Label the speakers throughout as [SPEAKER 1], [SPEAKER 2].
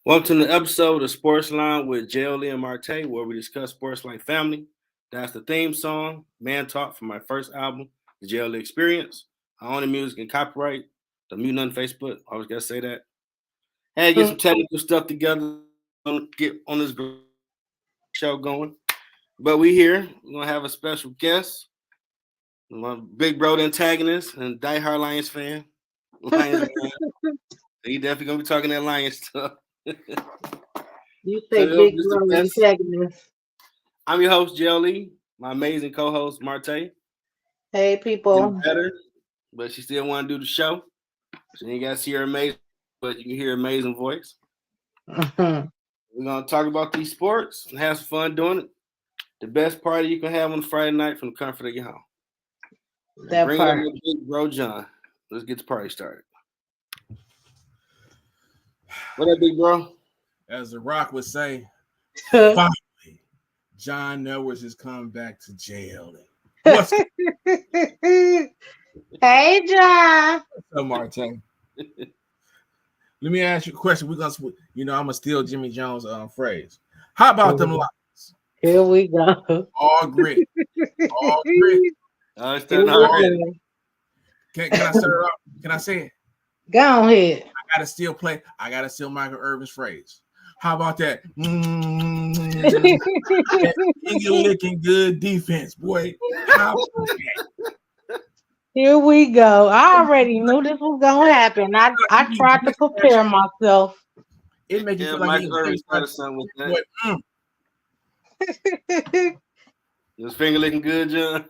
[SPEAKER 1] Welcome to the episode of Sports Line with JLE Marte, where we discuss sports like family. That's the theme song, Man Talk, from my first album, The JLE Experience. I own the music and copyright. Don't mute on Facebook. Always gotta say that. Had to get some technical stuff together, get on this show going. But we here. We're gonna have a special guest, my big bro antagonist and diehard Lions fan. He definitely gonna be talking that Lions stuff.
[SPEAKER 2] You say big bro antagonist.
[SPEAKER 1] I'm your host, JLE, my amazing co-host, Marte.
[SPEAKER 2] Hey, people.
[SPEAKER 1] Better, but she still want to do the show. So you guys see her amazing, but you can hear her amazing voice. We're going to talk about these sports and have some fun doing it. The best party you can have on a Friday night from the comfort of your home. Bring up your big bro, John. Let's get the party started. What up, big bro?
[SPEAKER 3] As The Rock would say, finally, John Edwards has come back to JLE.
[SPEAKER 2] Hey, John.
[SPEAKER 3] What's up, Martin? Let me ask you a question. We're gonna, I'm gonna steal Jimmy Jones' phrase. How about them Lions?
[SPEAKER 2] Here we go.
[SPEAKER 3] All grit. All grit.
[SPEAKER 1] Can
[SPEAKER 3] I start it off? Can I say it?
[SPEAKER 2] Go ahead.
[SPEAKER 3] I gotta steal Michael Irvin's phrase. How about that? Finger licking good defense, boy.
[SPEAKER 2] Here we go. I already knew this was gonna happen. I tried to prepare myself.
[SPEAKER 3] It makes you feel like
[SPEAKER 1] Michael Irvin started something with that. Your finger looking good, John?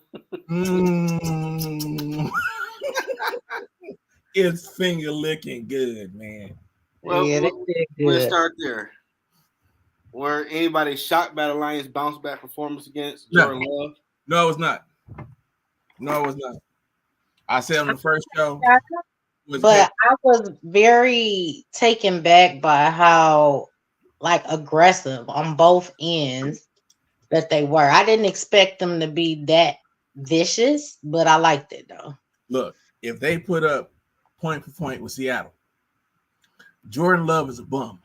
[SPEAKER 3] It's finger licking good, man.
[SPEAKER 1] Well, let's start there. Were anybody shocked by the Lions' bounce back performance against Jordan Love?
[SPEAKER 3] No, it was not. No, it was not. I said on the first show.
[SPEAKER 2] But I was very taken back by how aggressive on both ends that they were. I didn't expect them to be that vicious, but I liked it though.
[SPEAKER 3] Look, if they put up point for point with Seattle, Jordan Love is a bum.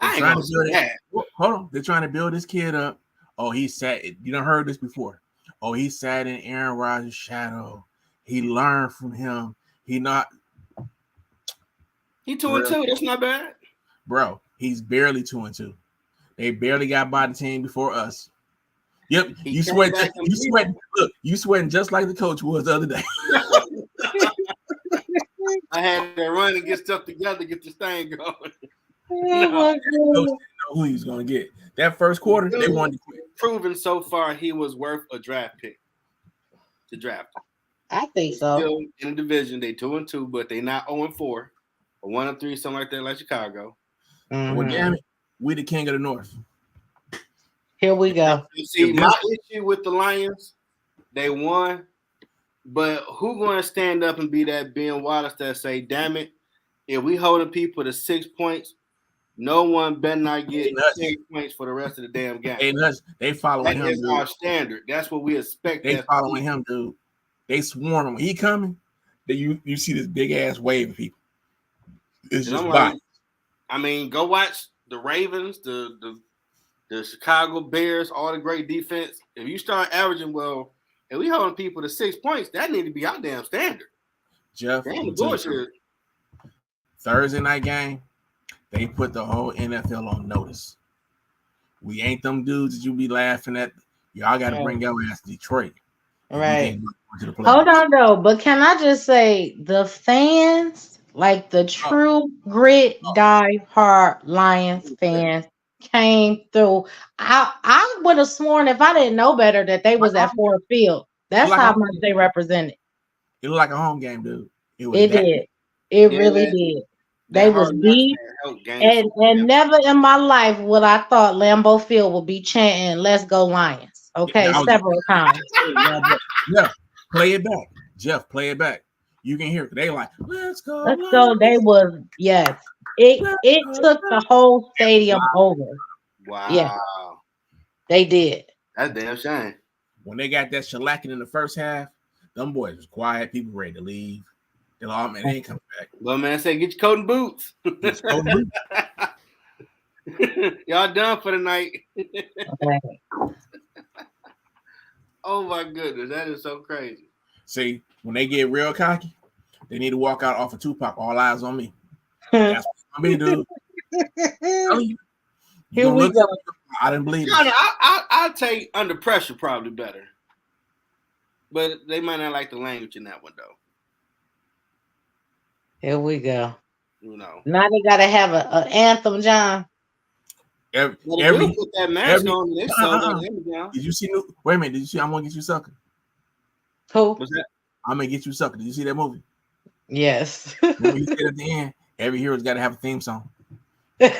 [SPEAKER 3] Hold on. They're trying to build this kid up. Oh, he sat. You done heard this before. Oh, he sat in Aaron Rodgers' shadow. He learned from him. He
[SPEAKER 1] 2-2. That's not bad.
[SPEAKER 3] Bro, he's barely 2-2. They barely got by the team before us. Yep. You sweating just like the coach was the other day.
[SPEAKER 1] I had to run and get stuff together, get this thing going.
[SPEAKER 3] Coach didn't know who he was going to get. That first quarter, they wanted to quit.
[SPEAKER 1] Proven so far he was worth a draft pick to draft him.
[SPEAKER 2] I think so.
[SPEAKER 1] Still in the division, they 2-2, but they not 0-4 or 1-3, something like that, like Chicago.
[SPEAKER 2] Mm-hmm.
[SPEAKER 3] Well, damn it, we the king of the North.
[SPEAKER 2] Here we go.
[SPEAKER 1] You see, my issue with the Lions, they won, but who going to stand up and be that Ben Wallace that say, damn it, if we holding people to 6 points, no one better not get 6 points for the rest of the damn game.
[SPEAKER 3] They following him.
[SPEAKER 1] That is our standard. That's what we expect.
[SPEAKER 3] They following him, dude. They swarm him. When he coming, then you see this big ass wave of people. It's just
[SPEAKER 1] go watch the Ravens, the Chicago Bears, all the great defense. If you start averaging, if we holding people to 6 points, that need to be our damn standard.
[SPEAKER 3] Jeff,
[SPEAKER 1] bullshit.
[SPEAKER 3] Thursday night game, they put the whole NFL on notice. We ain't them dudes that you be laughing at. Y'all got to bring your ass to Detroit.
[SPEAKER 2] Right. Hold on, though. But can I just say the fans, like the true grit, die hard Lions fans, came through. I would have sworn if I didn't know better that they was at Ford Field. That's how much they represented.
[SPEAKER 3] It looked like a home game, dude.
[SPEAKER 2] It did. It really did. They was deep, and never in my life would I thought Lambeau Field would be chanting "Let's go Lions." Okay, several times.
[SPEAKER 3] Yeah, play it back, Jeff. Play it back. You can hear it. They like, let's go.
[SPEAKER 2] Let's go. They was It took the whole stadium over.
[SPEAKER 1] Wow.
[SPEAKER 2] Yeah, they did.
[SPEAKER 1] That's damn shame.
[SPEAKER 3] When they got that shellacking in the first half, Them boys was quiet. People ready to leave. They're like, oh man, they ain't coming back.
[SPEAKER 1] Well, man, say get your coat and boots. Y'all done for the night. Oh my goodness, that is so crazy.
[SPEAKER 3] See, when they get real cocky, they need to walk out off of Tupac. All eyes on me. That's what I mean, dude.
[SPEAKER 2] Here we go.
[SPEAKER 3] I didn't believe it.
[SPEAKER 1] I'll take Under Pressure probably better. But they might not like the language in that one, though.
[SPEAKER 2] Here we go.
[SPEAKER 1] You know.
[SPEAKER 2] Now they got to have an anthem, John.
[SPEAKER 3] Every
[SPEAKER 1] put that mask on.
[SPEAKER 3] Did you see? Wait a minute. Did you see? I'm gonna get you sucker.
[SPEAKER 2] Who?
[SPEAKER 1] What's that?
[SPEAKER 3] I'm gonna get you sucker. Did you see that movie?
[SPEAKER 2] Yes.
[SPEAKER 3] When you said at the end, every hero's got to have a theme song.
[SPEAKER 1] That's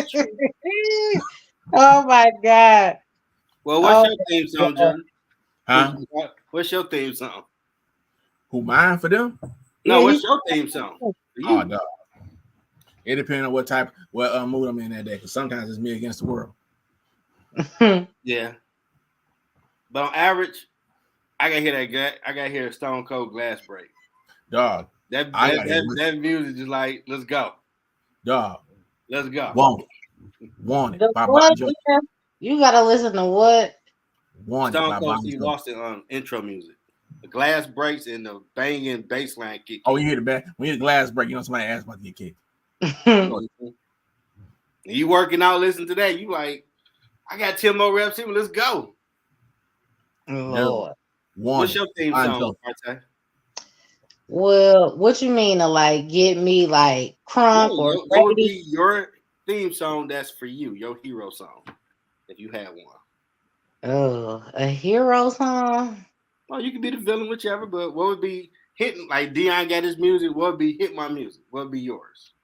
[SPEAKER 1] true.
[SPEAKER 2] Oh my God.
[SPEAKER 1] Well, what's your theme song, John?
[SPEAKER 3] Huh?
[SPEAKER 1] What's your theme song?
[SPEAKER 3] Who, mine for them?
[SPEAKER 1] No, what's your theme song?
[SPEAKER 3] Oh no. It depends on what mood I'm in that day. Because sometimes it's me against the world.
[SPEAKER 1] Yeah. But on average, I gotta hear that. I gotta hear a Stone Cold Glass Break.
[SPEAKER 3] Dog.
[SPEAKER 1] That music is like, let's go.
[SPEAKER 3] Dog.
[SPEAKER 1] Let's go.
[SPEAKER 3] Want it. By Bon Jovi.
[SPEAKER 2] You gotta listen to what?
[SPEAKER 3] Want
[SPEAKER 1] Stone
[SPEAKER 3] it.
[SPEAKER 1] Cold Steve Austin intro music. The glass breaks and the banging bass line kick.
[SPEAKER 3] Oh, you hear when you hear the glass break, you know somebody asked about to get kicked.
[SPEAKER 1] You working out, listen to that. You like, I got 10 more reps here. Let's go.
[SPEAKER 2] Lord.
[SPEAKER 1] What's your theme song, Marte?
[SPEAKER 2] Well, what you mean to like get me like crunk or
[SPEAKER 1] what would be your theme song that's for you, your hero song, if you had one?
[SPEAKER 2] Oh, a hero song?
[SPEAKER 1] Well, you can be the villain, whichever, but what would be hitting, like Deion got his music, what would be hit my music? What would be yours?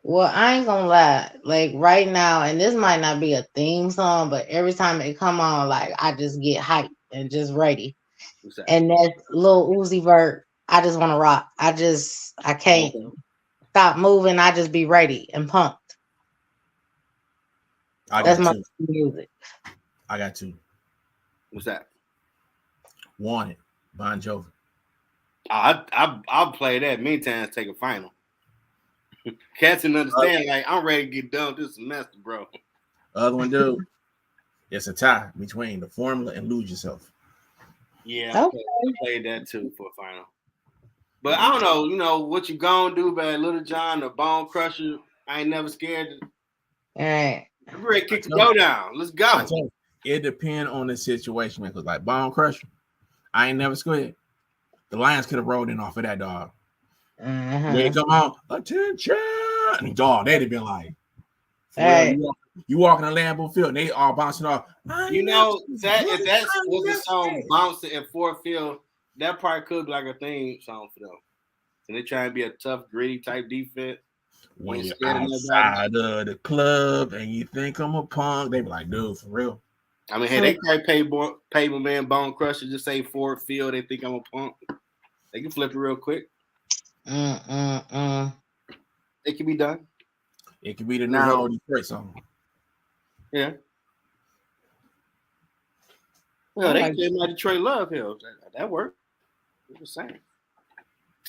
[SPEAKER 2] Well, I ain't gonna lie. Like right now, and this might not be a theme song, but every time it come on, like I just get hyped and just ready. And that's Lil Uzi Vert. I just want to rock. I can't stop moving. I just be ready and pumped. That's my music.
[SPEAKER 3] I got two.
[SPEAKER 1] What's that?
[SPEAKER 3] Want It, Bon Jovi.
[SPEAKER 1] I'll play that many times. Take a final. Cats didn't understand. Like I'm ready to get done this semester, bro.
[SPEAKER 3] Other one, dude. It's a tie between The Formula and Lose Yourself.
[SPEAKER 1] Yeah, okay. I played that too for a final. But I don't know, what you gonna do about Little John or Bone Crusher. I ain't never scared.
[SPEAKER 2] All right.
[SPEAKER 1] I'm ready to kick the go down. Let's go.
[SPEAKER 3] It depends on the situation, man. Because like Bone Crusher, I ain't never scared. The Lions could have rolled in off of that dog. They come on, attention, dog. They'd have been like,
[SPEAKER 2] hey.
[SPEAKER 3] You walk in the Lambeau Field, and they all bouncing off.
[SPEAKER 1] If that was the song bouncing in Ford Field, that probably could be like a theme song for them. And they try and be a tough, gritty type defense.
[SPEAKER 3] When you're outside of the club and you think I'm a punk, they be like, dude, for real.
[SPEAKER 1] I mean, hey, they probably pay my man Bone Crusher, just say Ford Field, they think I'm a punk. They can flip it real quick. It can be done.
[SPEAKER 3] It can be the new Detroit song.
[SPEAKER 1] Yeah. Well, they came out Detroit Love Hill. That worked. It was the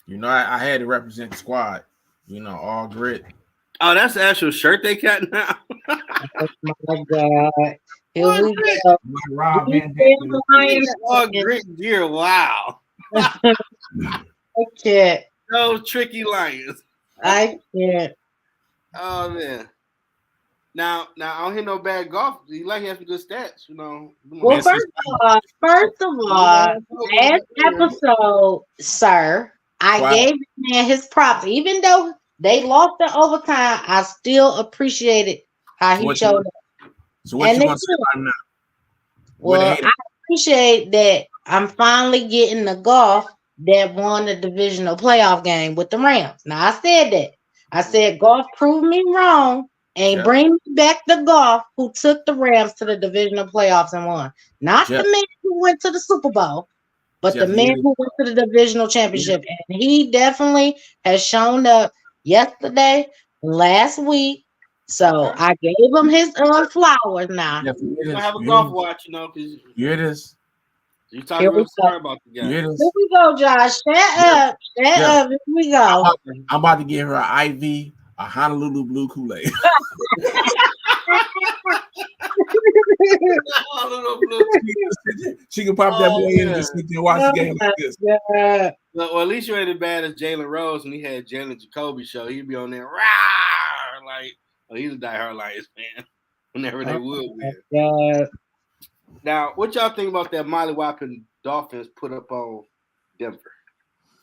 [SPEAKER 1] same.
[SPEAKER 3] I had to represent the squad. All grit.
[SPEAKER 1] Oh, that's the actual shirt they got now.
[SPEAKER 2] Oh my God. Here we go.
[SPEAKER 1] All grit gear. Wow.
[SPEAKER 2] I can't.
[SPEAKER 1] Those tricky lions.
[SPEAKER 2] I can't.
[SPEAKER 1] Oh man. Now I don't hear no bad golf. You like having good stats,
[SPEAKER 2] Well, first of all, last episode, sir, I gave the man his props. Even though they lost the overtime, I still appreciated how he showed up.
[SPEAKER 3] So what you want to say about him now?
[SPEAKER 2] Well, I appreciate that I'm finally getting the golf that won the divisional playoff game with the Rams. Now, I said that. I said golf proved me wrong and bring me back the golf who took the Rams to the divisional playoffs and won. Not the man who went to the Super Bowl, but the man who went to the divisional championship. And he definitely has shown up yesterday, last week. So I gave him his flowers now.
[SPEAKER 1] You have a golf watch, because
[SPEAKER 3] here it is.
[SPEAKER 1] You talking real smart about the guy.
[SPEAKER 2] Here we go, Josh. Shut up. Shut up. Here we go.
[SPEAKER 3] I'm about to give her an IV, a Honolulu Blue Kool-Aid. She can pop that boy in and just sit there and watch the game like this.
[SPEAKER 1] Yeah. Well, at least you ain't as bad as Jalen Rose when he had Jalen Jacoby show. He'd be on there, rah, like, he's a diehard Lions fan. Whenever they would win. Now, what y'all think about that Molly Whopping Dolphins put up on Denver?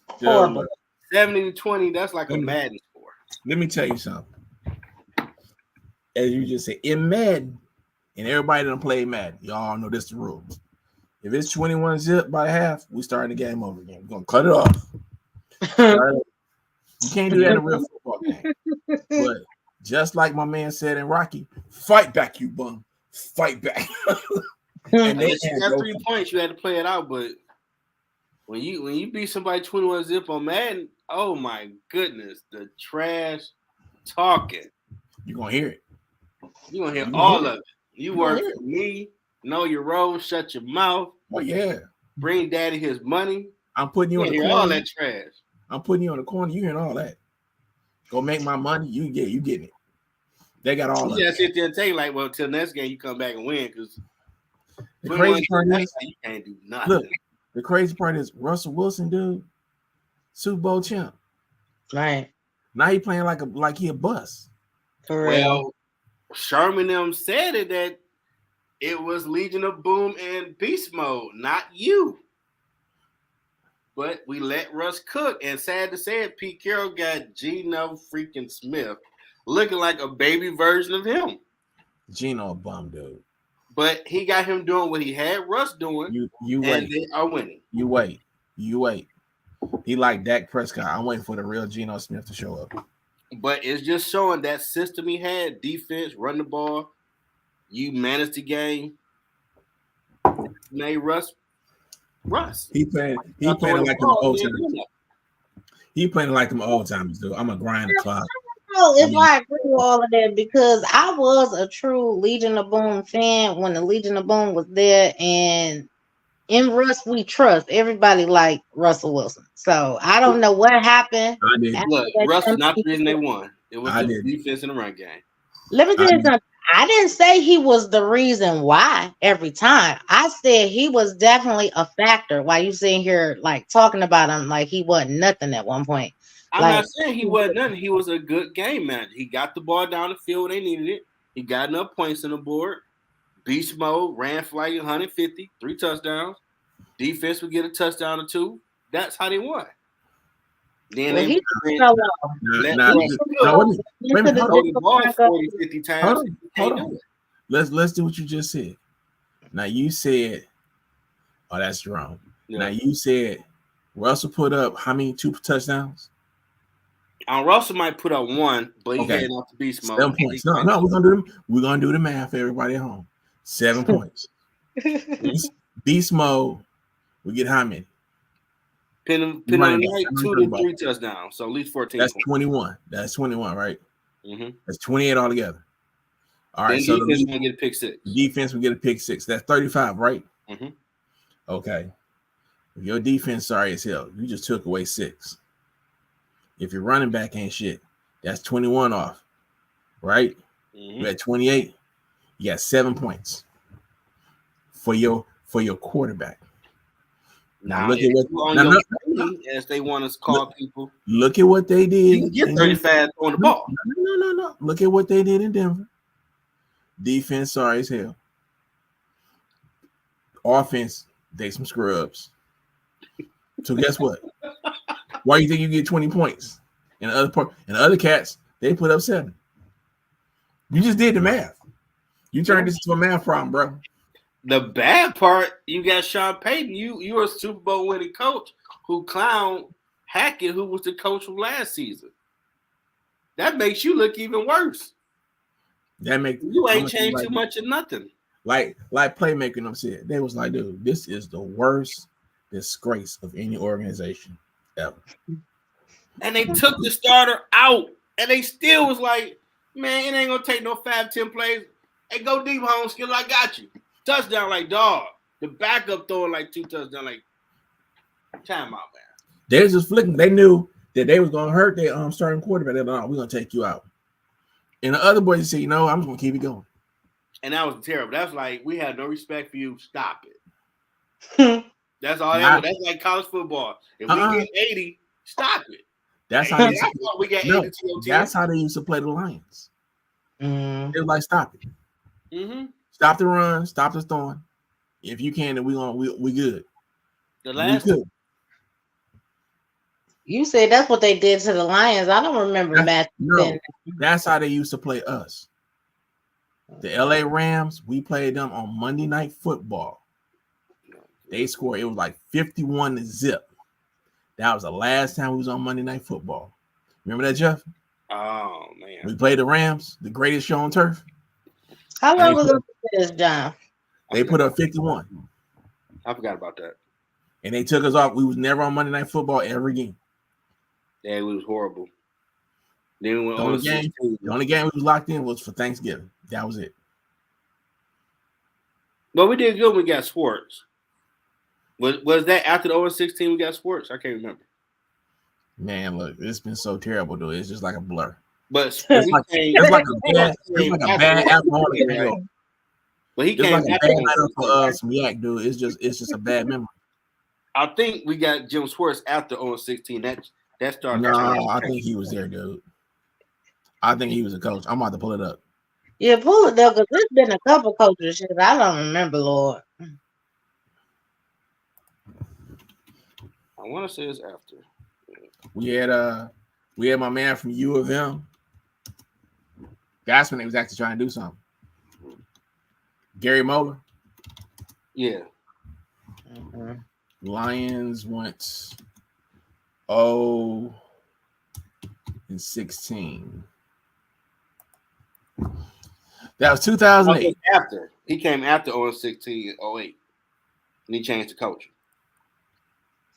[SPEAKER 2] Horrible.
[SPEAKER 1] 70-20. That's like a Madden score.
[SPEAKER 3] Let me tell you something. As you just said, in Madden, and everybody done play Madden, y'all know this the rules. If it's 21 zip by half, we starting the game over again. We're gonna cut it off. You can't do that in a real football game. But just like my man said in Rocky, fight back, you bum. Fight back.
[SPEAKER 1] And you got 3 points, you had to play it out. But when you beat somebody 21 zip on Madden, oh my goodness, the trash talking.
[SPEAKER 3] You're gonna hear it.
[SPEAKER 1] You're gonna hear all of it. You work for me, know your role, shut your mouth.
[SPEAKER 3] Oh yeah.
[SPEAKER 1] Bring daddy his money.
[SPEAKER 3] I'm putting you on the corner.
[SPEAKER 1] All that trash.
[SPEAKER 3] I'm putting you on the corner. You hearing all that? Go make my money. You getting it. They got all.
[SPEAKER 1] You just sit there and take like, well, till next game you come back and win because
[SPEAKER 3] the crazy part is
[SPEAKER 1] you can't do nothing.
[SPEAKER 3] Look, the crazy part is Russell Wilson, dude, Super Bowl champ.
[SPEAKER 2] Right.
[SPEAKER 3] Now he playing like he a bust.
[SPEAKER 2] For real.
[SPEAKER 1] Well, Sherman them said it that it was Legion of Boom and Beast Mode, not you. But we let Russ cook, and sad to say it, Pete Carroll got Geno freaking Smith looking like a baby version of him.
[SPEAKER 3] Geno a bum, dude.
[SPEAKER 1] But he got him doing what he had Russ doing.
[SPEAKER 3] You wait.
[SPEAKER 1] And they are winning.
[SPEAKER 3] You wait. He like Dak Prescott. I'm waiting for the real Geno Smith to show up.
[SPEAKER 1] But it's just showing that system he had, defense, run the ball. You manage the game. Made Russ.
[SPEAKER 3] He playing like them old timers. He playing like them old timers, dude. I'm a grind the clock.
[SPEAKER 2] If I agree with all of that, because I was a true Legion of Boom fan when the Legion of Boom was there, and in Russ we trust. Everybody like Russell Wilson. So I don't know what happened.
[SPEAKER 3] I did.
[SPEAKER 1] Look, Russ is not the reason they won. It was the defense in the run game.
[SPEAKER 2] Let me tell you something. I didn't say he was the reason why every time. I said he was definitely a factor. While you sitting here like talking about him like he wasn't nothing at one point.
[SPEAKER 1] I'm not saying he wasn't nothing. He was a good game manager. He got the ball down the field when they needed it. He got enough points on the board. Beast mode, ran for like 150, 3 touchdowns. Defense would get a touchdown or 2. That's how they won. Then they
[SPEAKER 3] hold on. Let's do what you just said. Now you said, oh, that's wrong. Yeah. Now you said Russell put up how many 2 touchdowns?
[SPEAKER 1] Russell might put up 1, but he had off the beast mode.
[SPEAKER 3] 7 points. No, we're gonna do the math for everybody at home. 7 points. Beast mode, we get how many?
[SPEAKER 1] Pin on the night, 2 to 3 touchdowns, so at least 14.
[SPEAKER 3] That's
[SPEAKER 1] points.
[SPEAKER 3] 21. That's 21, right?
[SPEAKER 1] Mm-hmm.
[SPEAKER 3] That's 28 altogether. All right,
[SPEAKER 1] then
[SPEAKER 3] so
[SPEAKER 1] defense will get a pick 6.
[SPEAKER 3] Defense will get a pick 6. That's 35, right?
[SPEAKER 1] Mm-hmm.
[SPEAKER 3] Okay. If your defense sorry as hell, you just took away 6. If your running back ain't shit, that's 21 off, right? Mm-hmm. You're at 28. You got 7 points for your quarterback. Now look at what
[SPEAKER 1] as they want to call people.
[SPEAKER 3] Look at what they did.
[SPEAKER 1] You can get 35 on the ball.
[SPEAKER 3] No. Look at what they did in Denver. Defense, sorry as hell. Offense, they some scrubs. So guess what? Why do you think you get 20 points? And the other cats, they put up 7. You just did the math. You turned this into a math problem, bro.
[SPEAKER 1] The bad part, you got Sean Payton. You're a Super Bowl winning coach who clowned Hackett, who was the coach from last season. That makes you look even worse. You ain't changed too much of nothing.
[SPEAKER 3] Like playmaking, I'm saying they was like, dude, this is the worst disgrace of any organization ever.
[SPEAKER 1] And they took the starter out, and they still was like, man, it ain't gonna take no 5-10 plays. Hey, go deep, home skill. I got you. Touchdown, like dog. The backup throwing like 2 touchdowns, like timeout, man.
[SPEAKER 3] They was just flicking. They knew that they was gonna hurt their starting quarterback. They're like, we're gonna take you out. And the other boys said, I'm just gonna keep it going. And
[SPEAKER 1] that was terrible. That's like we had no respect for you. Stop it. That's all. That's like college football. If we get 80, stop it.
[SPEAKER 3] That's how
[SPEAKER 1] we get 80.
[SPEAKER 3] That's how they used to play the Lions.
[SPEAKER 2] Mm.
[SPEAKER 3] They were like, stop it.
[SPEAKER 1] Mm-hmm.
[SPEAKER 3] Stop the run. Stop the throwing. If you can, then we good.
[SPEAKER 1] The last.
[SPEAKER 2] You said that's what they did to the Lions. I don't remember that.
[SPEAKER 3] No, that's how they used to play us. The LA Rams, we played them on Monday Night Football. They scored, it was like 51-0. That was the last time we was on Monday Night Football. Remember that, Jeff?
[SPEAKER 1] Oh, man.
[SPEAKER 3] We played the Rams, the greatest show on turf.
[SPEAKER 2] How long ago was this, John?
[SPEAKER 3] They put up 51.
[SPEAKER 1] I forgot about that.
[SPEAKER 3] And they took us off. We was never on Monday Night Football ever again.
[SPEAKER 1] Yeah, it was horrible. Then we went
[SPEAKER 3] the only game we was locked in was for Thanksgiving. That was it.
[SPEAKER 1] But we did good when we got Schwartz. Was that after the 0-16 we got Schwartz? I can't remember.
[SPEAKER 3] Man, look, it's been so terrible, dude. It's just like a blur.
[SPEAKER 1] But
[SPEAKER 3] it's like a bad alcoholic. Right?
[SPEAKER 1] But he came
[SPEAKER 3] like a bad night for some yak, dude. It's just a bad memory.
[SPEAKER 1] I think we got Jim Schwartz after 0-16. That started.
[SPEAKER 3] No, I think he was there, dude. I think he was a coach. I'm about to pull it up.
[SPEAKER 2] Yeah, pull it up because there's been a couple coaches shit. I don't remember, Lord.
[SPEAKER 1] I want to say it's after.
[SPEAKER 3] We had my man from U of M. That's when they was actually trying to do something. Gary Moeller.
[SPEAKER 1] Yeah.
[SPEAKER 2] Mm-hmm.
[SPEAKER 3] Lions went 0-16. That was 2008.
[SPEAKER 1] After he came after 0-16, 08, and he changed the coach.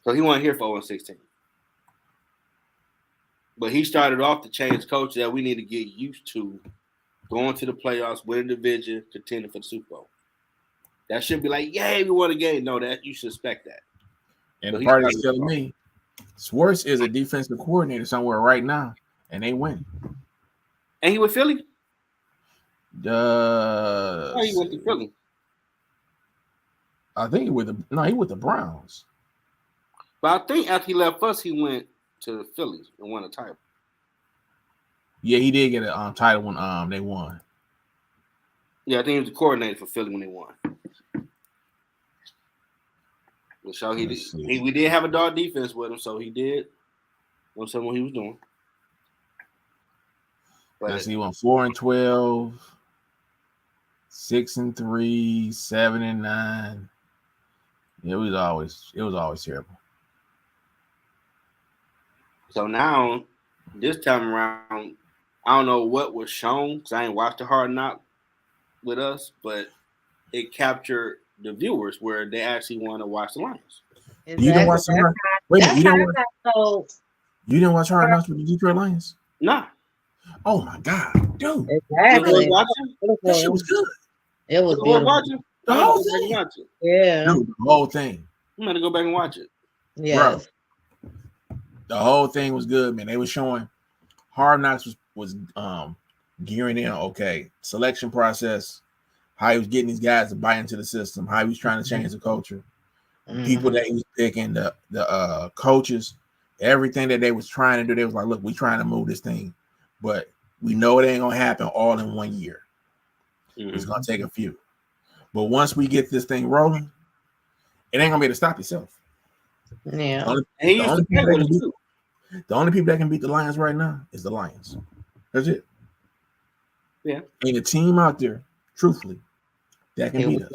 [SPEAKER 1] So he wasn't here for 0-16. But he started off to change coach that we need to get used to going to the playoffs, winning the division, contending for the Super Bowl. That should be like, yay, we won a game. No, that you should expect that.
[SPEAKER 3] And the part is telling me, Schwartz is a defensive coordinator somewhere right now, and they win.
[SPEAKER 1] And he with Philly?
[SPEAKER 3] He
[SPEAKER 1] went to Philly.
[SPEAKER 3] I think he with the Browns.
[SPEAKER 1] But I think after he left us, he went to Philly and won a title.
[SPEAKER 3] Yeah, he did get a title when they won.
[SPEAKER 1] Yeah, I think he was the coordinator for Philly when they won. So he did. We did have a dog defense with him, so he did know what he was doing.
[SPEAKER 3] But he went 4-12, 6-3, 7-9. It was always terrible.
[SPEAKER 1] So now, this time around, I don't know what was shown because I ain't watched the Hard Knock with us, but it captured the viewers where they actually want to watch the Lions.
[SPEAKER 2] Exactly.
[SPEAKER 3] You didn't watch you didn't watch Hard Knocks with the Detroit Lions?
[SPEAKER 1] Nah.
[SPEAKER 3] Oh my God, dude!
[SPEAKER 2] Exactly.
[SPEAKER 3] That shit was good.
[SPEAKER 2] It was good.
[SPEAKER 3] The whole thing.
[SPEAKER 2] Yeah.
[SPEAKER 3] Dude, the whole thing.
[SPEAKER 1] I'm gonna go back and watch it.
[SPEAKER 2] Yeah.
[SPEAKER 3] The whole thing was good, man. They were showing Hard Knocks was gearing in. Okay, selection process. How he was getting these guys to buy into the system. How he was trying to change the culture. Mm-hmm. People that he was picking, the coaches, everything that they was trying to do. They was like, look, we trying to move this thing, but we know it ain't gonna happen all in 1 year. Mm-hmm. It's gonna take a few. But once we get this thing rolling, it ain't gonna be able to stop itself.
[SPEAKER 2] Yeah.
[SPEAKER 3] The only people that can beat the Lions right now is the Lions. That's it.
[SPEAKER 1] Yeah.
[SPEAKER 3] Ain't a team out there, truthfully, that can beat us.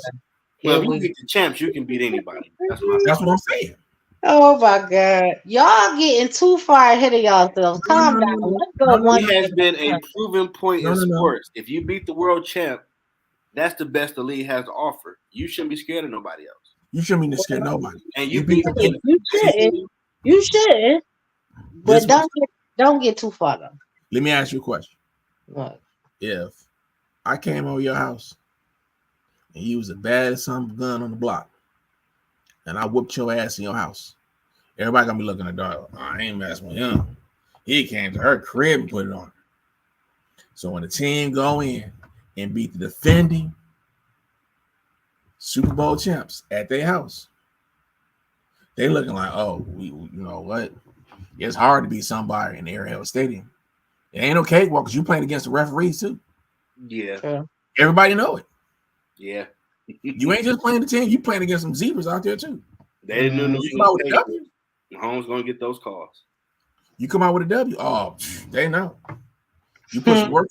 [SPEAKER 1] Well, if you beat the champs, you can beat anybody.
[SPEAKER 3] That's what I'm saying.
[SPEAKER 2] Oh my God. Y'all getting too far ahead of yourselves. Calm down. Let's go.
[SPEAKER 1] It has been a proven point in sports. If you beat the world champ, that's the best the league has to offer. You shouldn't be scared of nobody else.
[SPEAKER 3] You shouldn't be scared of nobody.
[SPEAKER 1] And you beat the
[SPEAKER 2] You should. But don't get too far though.
[SPEAKER 3] Let me ask you a question.
[SPEAKER 2] What?
[SPEAKER 3] If I came over your house and you was the baddest son of a gun on the block, and I whooped your ass in your house. Everybody gonna be looking at dog. Oh, I ain't messing with him. He came to her crib and put it on her. So when the team go in and beat the defending Super Bowl champs at their house, they looking like, oh, you know what? It's hard to beat somebody in the Arrowhead Stadium. It ain't no cakewalk because you playing against the referees too.
[SPEAKER 1] Yeah.
[SPEAKER 3] Everybody know it.
[SPEAKER 1] Yeah.
[SPEAKER 3] You ain't just playing the team. You playing against some zebras out there too.
[SPEAKER 1] They didn't know
[SPEAKER 3] you come out with a W.
[SPEAKER 1] Mahomes gonna get those calls.
[SPEAKER 3] You come out with a W. Oh, they know. You put some work.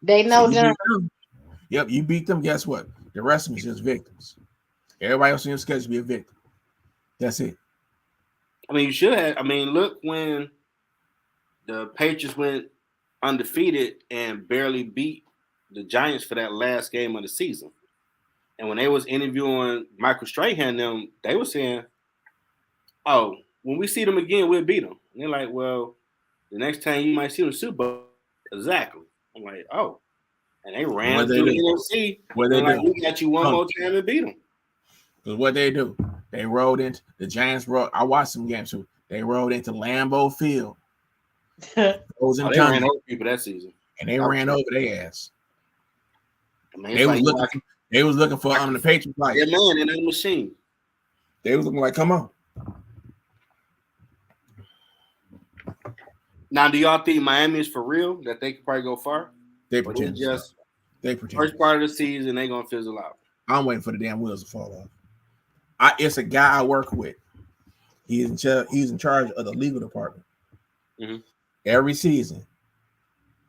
[SPEAKER 2] They know
[SPEAKER 3] them. Yep, you beat them. Guess what? The rest of them is just victims. Everybody else in your schedule be a victim. That's it.
[SPEAKER 1] I mean, you should have. I mean, look when the Patriots went undefeated and barely beat the Giants for that last game of the season. And when they was interviewing Michael Strahan, them, they were saying, oh, when we see them again, we'll beat them. And they're like, well, the next time you might see them Super Bowl. Exactly. I'm like, oh. And they ran through the NFC.
[SPEAKER 3] What they
[SPEAKER 1] like,
[SPEAKER 3] do?
[SPEAKER 1] We got you one more time and beat them.
[SPEAKER 3] Because what they do, they rode into the Giants. I watched some games too. They rode into Lambeau Field.
[SPEAKER 1] They ran over people that season.
[SPEAKER 3] And they ran over their ass.
[SPEAKER 1] I mean,
[SPEAKER 3] they was looking for the Patriots. Like,
[SPEAKER 1] yeah, man, in that machine.
[SPEAKER 3] They was looking like, come on.
[SPEAKER 1] Now, do y'all think Miami is for real? That they could probably go far?
[SPEAKER 3] They pretend.
[SPEAKER 1] They pretend. First part of the season, they gonna fizzle out.
[SPEAKER 3] I'm waiting for the damn wheels to fall off. It's a guy I work with. He's in charge of the legal department.
[SPEAKER 1] Mm-hmm.
[SPEAKER 3] Every season,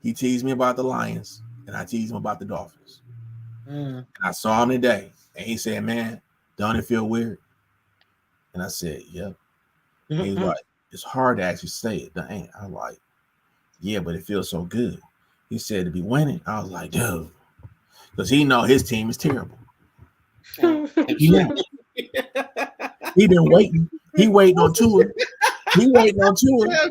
[SPEAKER 3] he teased me about the Lions, and I teased him about the Dolphins. And I saw him today, and he said, "Man, don't it feel weird?" And I said, "Yep." And he's like, "It's hard to actually say it, ain't?" I'm like, "Yeah, but it feels so good." He said, "To be winning," I was like, "Dude," because he know his team is terrible. He been waiting. He waiting on Tua. He waiting on Tua.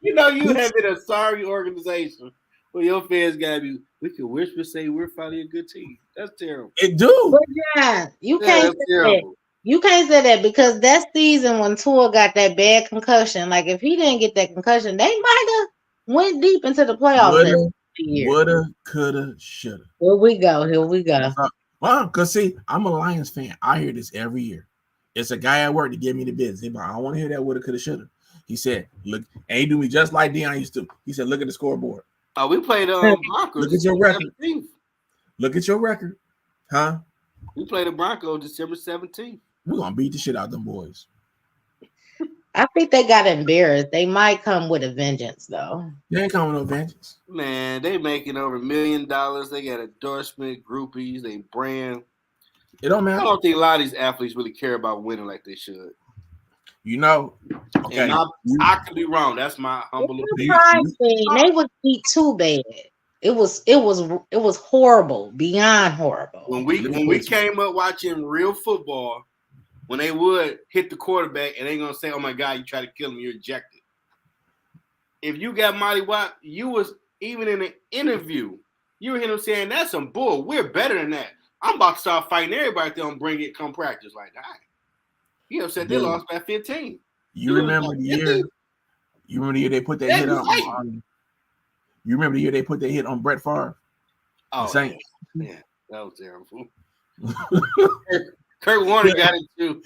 [SPEAKER 1] You know, you have been a sorry organization. Well, your fans gotta be. We can whisper say we're finally a good team. That's terrible.
[SPEAKER 3] It do.
[SPEAKER 2] But yeah, you can't say that. You can't say that because that season when Tua got that bad concussion, like if he didn't get that concussion, they might have went deep into the playoffs.
[SPEAKER 3] Woulda, coulda, shoulda.
[SPEAKER 2] Here we go.
[SPEAKER 3] Well, because see, I'm a Lions fan. I hear this every year. It's a guy at work to give me the business. He's like, I don't want to hear that woulda, coulda, shoulda. He said, look, and he do me just like Deion used to. He said, look at the scoreboard.
[SPEAKER 1] Oh, we played Broncos.
[SPEAKER 3] Look at your record. 17th. Look at your record. Huh?
[SPEAKER 1] We played the Broncos December 17th.
[SPEAKER 3] We're going to beat the shit out of them boys.
[SPEAKER 2] I think they got embarrassed. They might come with a vengeance, though.
[SPEAKER 3] They ain't coming with no vengeance.
[SPEAKER 1] Man, they making over $1 million. They got endorsement, groupies, they brand.
[SPEAKER 3] It don't matter.
[SPEAKER 1] I don't think a lot of these athletes really care about winning like they should.
[SPEAKER 3] You know, okay.
[SPEAKER 1] I could be wrong. That's my humble opinion.
[SPEAKER 2] They would beat too bad. It was horrible, beyond horrible.
[SPEAKER 1] When we came up watching real football, when they would hit the quarterback and they gonna say, "Oh my God, you try to kill him, you're ejected." If you got Marty Watt, you was even in an interview, you were hearing him saying, "That's some bull. We're better than that. I'm about to start fighting everybody. They don't bring it, come practice like that." He upset they lost by 15.
[SPEAKER 3] You remember the year? You remember the year they put that hit on? You remember the year they put that hit on Brett Favre?
[SPEAKER 1] Oh, yeah, that was terrible. Kurt Warner got it too.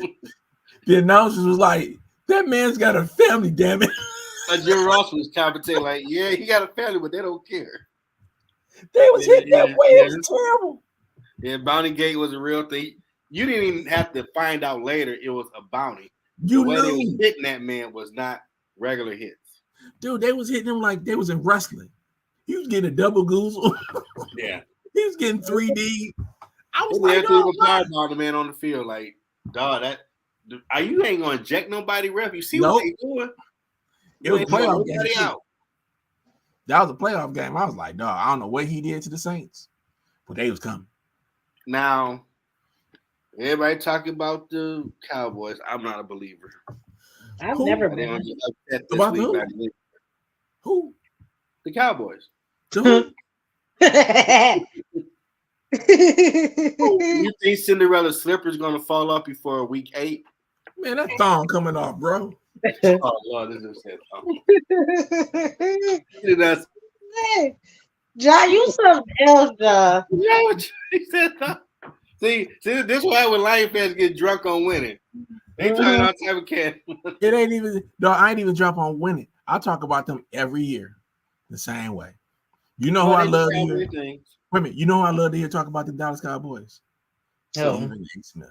[SPEAKER 3] The announcers was like, "That man's got a family, damn it."
[SPEAKER 1] Jim Ross was commentating like, "Yeah, he got a family, but they don't care."
[SPEAKER 3] They was hitting that way. It was terrible.
[SPEAKER 1] Yeah, Bounty Gate was a real thing. You didn't even have to find out later it was a bounty.
[SPEAKER 3] You knew.
[SPEAKER 1] They was hitting that man was not regular hits.
[SPEAKER 3] Dude, they was hitting him like they was in wrestling. He was getting a double goozle.
[SPEAKER 1] Yeah.
[SPEAKER 3] He was getting 3D. I was
[SPEAKER 1] like, fireball the man on the field. Like, dog, you ain't gonna eject nobody, ref. You see what they doing?
[SPEAKER 3] It was a playoff game. That was a playoff game. I was like, dog, I don't know what he did to the Saints, but they was coming.
[SPEAKER 1] Now, everybody talking about the Cowboys. I'm not a believer.
[SPEAKER 2] I've never been.
[SPEAKER 3] About who?
[SPEAKER 1] The Cowboys.
[SPEAKER 3] To who?
[SPEAKER 1] You think Cinderella's slippers gonna fall off before week 8?
[SPEAKER 3] Man, that thong coming off, bro.
[SPEAKER 1] Oh Lord, this is that thong.
[SPEAKER 2] John, you something else, John.
[SPEAKER 1] Yeah, he said that. See, this is why when Lion fans get drunk on winning. They trying all type of cat.
[SPEAKER 3] It ain't even. No, I ain't even drunk on winning. I talk about them every year, the same way. You know who I love to hear? Wait a minute. You know who I love to hear talk about the Dallas Cowboys? Stephen A. Smith.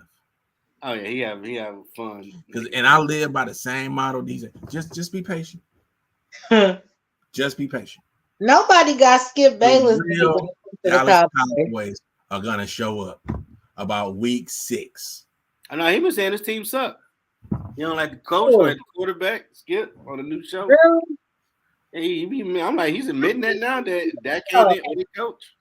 [SPEAKER 1] Oh yeah, he have fun.
[SPEAKER 3] And I live by the same motto. These just be patient. Just be patient.
[SPEAKER 2] Nobody got Skip Bayless.
[SPEAKER 3] The Dallas Cowboys are gonna show up about week 6.
[SPEAKER 1] I know he was saying his team suck. You know, like the coach or like the quarterback, Skip, on the new show.
[SPEAKER 2] Really?
[SPEAKER 1] I'm like, he's admitting that now that can't be the coach.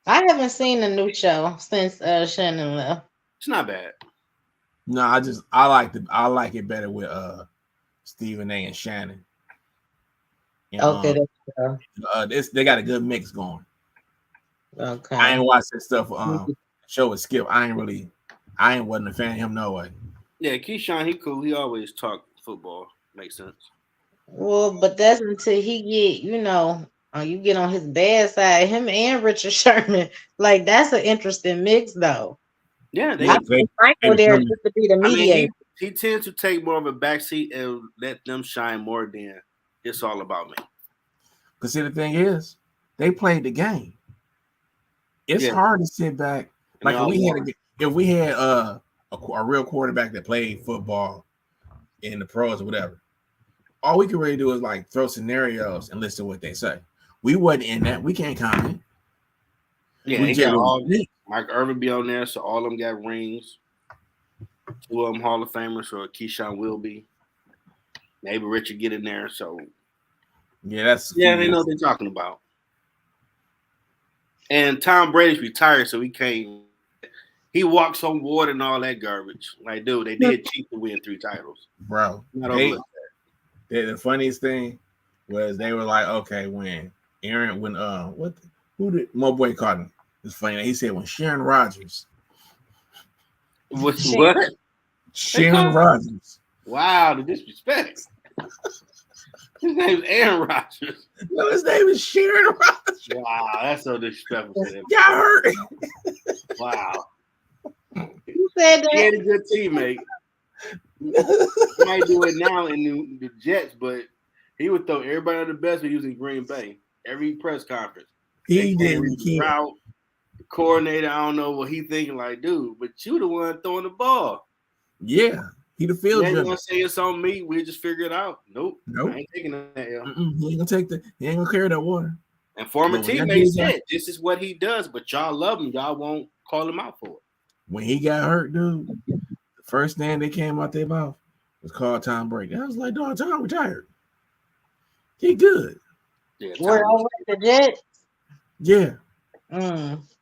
[SPEAKER 2] I haven't seen the new show since Shannon left.
[SPEAKER 1] It's not bad.
[SPEAKER 3] No, I like it better with Stephen A. and Shannon. And,
[SPEAKER 2] okay,
[SPEAKER 3] they got a good mix going.
[SPEAKER 2] Okay.
[SPEAKER 3] I ain't watched that stuff. Show with Skip. I wasn't a fan of him no way.
[SPEAKER 1] Yeah, Keyshawn, he cool. He always talk football. Makes sense.
[SPEAKER 2] Well, but that's until he get, you get on his bad side. Him and Richard Sherman, like that's an interesting mix, though.
[SPEAKER 1] Yeah,
[SPEAKER 2] they go there just to be the mediator.
[SPEAKER 1] He tends to take more of a backseat and let them shine more than it's all about me.
[SPEAKER 3] Because see, the thing is, they played the game. It's hard to sit back. Like if we had a real quarterback that played football in the pros or whatever, all we can really do is like throw scenarios and listen to what they say. We wasn't in that. We can't comment.
[SPEAKER 1] Yeah, they got all Mike Irvin be on there, so all of them got rings. 2 of them Hall of Famers, or Keyshawn will be. Maybe Richard get in there. So
[SPEAKER 3] yeah,
[SPEAKER 1] they know what they're talking about. And Tom Brady's retired, so he can't. He walks on water and all that garbage. Like, dude, they did cheat to win 3 titles,
[SPEAKER 3] bro. The funniest thing was they were like, okay, who did my boy caught him? It's funny. He said when Sharon Rodgers.
[SPEAKER 1] What?
[SPEAKER 3] Sharon Rodgers.
[SPEAKER 1] Wow, the disrespect. His name is Aaron Rodgers.
[SPEAKER 3] No, his name is Sharon Rodgers.
[SPEAKER 1] Wow, that's so disrespectful.
[SPEAKER 3] Got hurt.
[SPEAKER 1] Wow.
[SPEAKER 2] Who said that?
[SPEAKER 1] He had a good teammate. He might do it now in the Jets, but he would throw everybody on the best when he was in Green Bay. Every press conference.
[SPEAKER 3] He didn't keep
[SPEAKER 1] route. The coordinator, I don't know what he thinking, like, dude, but you the one throwing the ball.
[SPEAKER 3] Yeah. He the field
[SPEAKER 1] judge. You gonna say it's on me? We just figure it out. Nope. I ain't taking that.
[SPEAKER 3] He ain't gonna carry that water.
[SPEAKER 1] And former teammates said this is what he does, but y'all love him. Y'all won't call him out for it.
[SPEAKER 3] When he got hurt, dude, the first name that came out their mouth was called Tom Brady. I was like, dog, Tom retired. He good.
[SPEAKER 2] Yeah, we're over the Jets.
[SPEAKER 3] Yeah.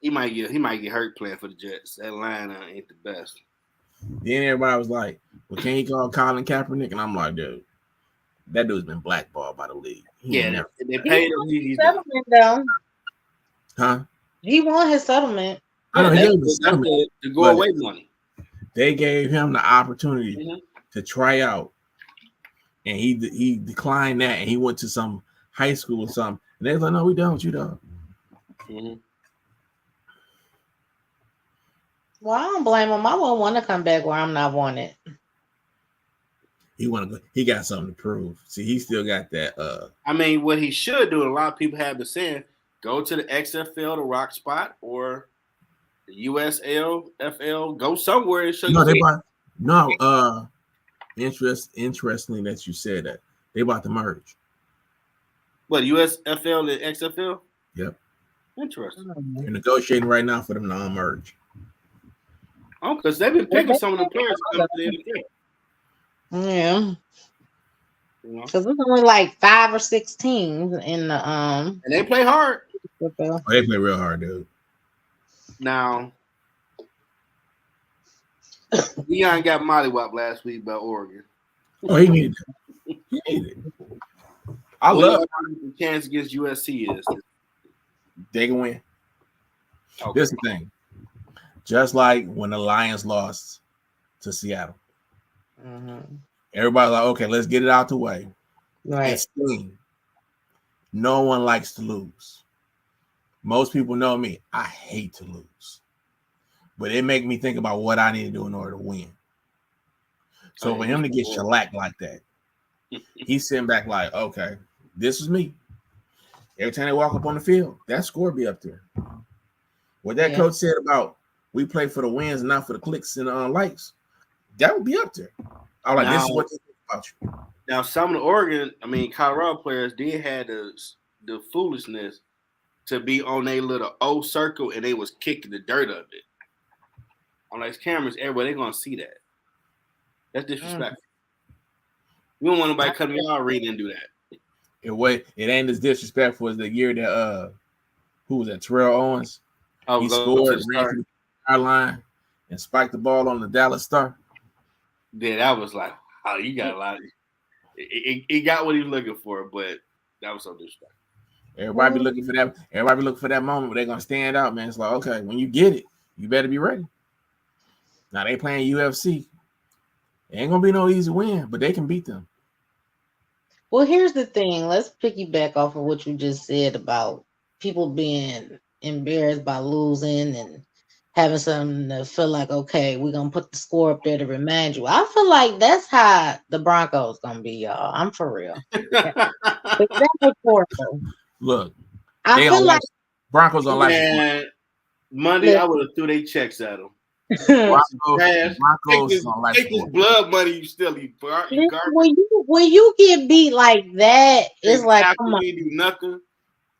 [SPEAKER 1] He might get hurt playing for the Jets. That line ain't the best.
[SPEAKER 3] Then everybody was like, well, can he call Colin Kaepernick? And I'm like, dude, that dude's been blackballed by the league.
[SPEAKER 1] They paid him.
[SPEAKER 2] His settlement, though.
[SPEAKER 3] Huh?
[SPEAKER 2] He won his settlement.
[SPEAKER 3] I know,
[SPEAKER 1] the go away money.
[SPEAKER 3] They gave him the opportunity to try out, and he declined that, and he went to some high school or something. And they was like, no, we done with you, dog.
[SPEAKER 2] Well, I don't blame him. I wouldn't want to come back where I'm not wanted.
[SPEAKER 3] He got something to prove. See, he still got that.
[SPEAKER 1] I mean, what he should do, and a lot of people have been saying, go to the XFL, the rock spot, or the USL, FL, go somewhere and show you.
[SPEAKER 3] Interestingly that you said that. They about to merge.
[SPEAKER 1] What, USFL and XFL?
[SPEAKER 3] Yep.
[SPEAKER 1] Interesting.
[SPEAKER 3] They're negotiating right now for them to merge.
[SPEAKER 1] Oh, because they've been picking some of the players to come to the NFL.
[SPEAKER 2] Yeah. Because there's only like 5 or 6 teams in the
[SPEAKER 1] and they play hard.
[SPEAKER 3] Oh, they play real hard, dude.
[SPEAKER 1] Now, Deion got mollywhopped last week by Oregon.
[SPEAKER 3] Oh, he needed it. He needed it. I love
[SPEAKER 1] the chance against USC is.
[SPEAKER 3] They can win.
[SPEAKER 1] Okay.
[SPEAKER 3] This is the thing. Just like when the Lions lost to Seattle.
[SPEAKER 2] Mm-hmm.
[SPEAKER 3] Everybody's like, okay, let's get it out the way.
[SPEAKER 2] Right.
[SPEAKER 3] It's clean. No one likes to lose. Most people know me. I hate to lose. But it make me think about what I need to do in order to win. So for him to get shellacked like that, he's sitting back like, okay, this is me. Every time they walk up on the field, that score be up there. What that coach said about we play for the wins and not for the clicks and likes, that would be up there. I'm like, this is what they think about you.
[SPEAKER 1] Now, some of the Colorado players did have the foolishness to be on a little O circle and they was kicking the dirt of it. On those cameras, everywhere, they're going to see that. That's disrespectful. We don't want nobody coming out reading and do that.
[SPEAKER 3] It ain't as disrespectful as the year that who was that? Terrell Owens. He scored, ran to the star line, and spiked the ball on the Dallas Star.
[SPEAKER 1] Yeah, that was like, oh, you got a lot. He got what he was looking for, but that was so disrespectful.
[SPEAKER 3] Everybody be looking for that. Everybody be looking for that moment where they're gonna stand out, man. It's like, okay, when you get it, you better be ready. Now they playing UFC. It ain't gonna be no easy win, but they can beat them.
[SPEAKER 2] Well, here's the thing. Let's piggyback off of what you just said about people being embarrassed by losing and having something to feel like, okay, we're gonna put the score up there to remind you. I feel like that's how the Broncos gonna be, y'all. I'm for real.
[SPEAKER 3] Look,
[SPEAKER 2] I feel like
[SPEAKER 3] Broncos don't like
[SPEAKER 1] Monday. I would have threw their checks at them. Broncos don't like this blood money you still eat.
[SPEAKER 2] When you get beat like that, it's like, come on.
[SPEAKER 1] Do nothing.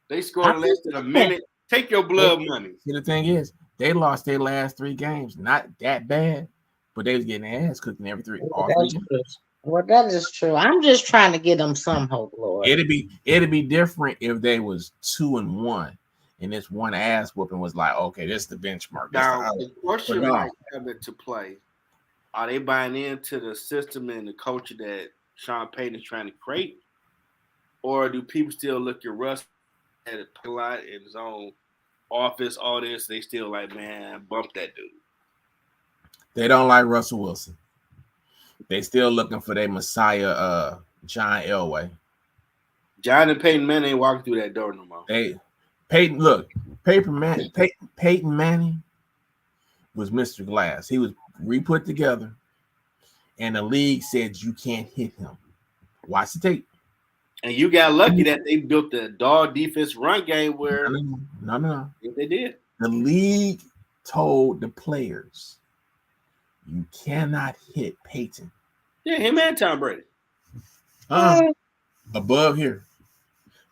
[SPEAKER 1] They scored less than a minute. Take your blood money.
[SPEAKER 3] See, the thing is, they lost their last 3 games. Not that bad, but they was getting their ass cooked in every 3.
[SPEAKER 2] Well, that is true. I'm just trying to give them some hope, Lord.
[SPEAKER 3] It'd be different if they was 2-1, and this one ass whooping was like, okay, this is the benchmark.
[SPEAKER 1] Now, the question I have it to play: are they buying into the system and the culture that Sean Payton is trying to create, or do people still look at Russ at a lot in his own office? All this, they still like, man, bump that dude.
[SPEAKER 3] They don't like Russell Wilson. They still looking for their Messiah, John Elway.
[SPEAKER 1] John and Peyton Manning ain't walking through that door no more.
[SPEAKER 3] Peyton Manning was Mr. Glass. He was re-put together, and the league said you can't hit him. Watch the tape.
[SPEAKER 1] And you got lucky that they built the dog defense run game where
[SPEAKER 3] no.
[SPEAKER 1] They did.
[SPEAKER 3] The league told the players you cannot hit Peyton.
[SPEAKER 1] Yeah, him and Tom Brady.
[SPEAKER 3] Above here.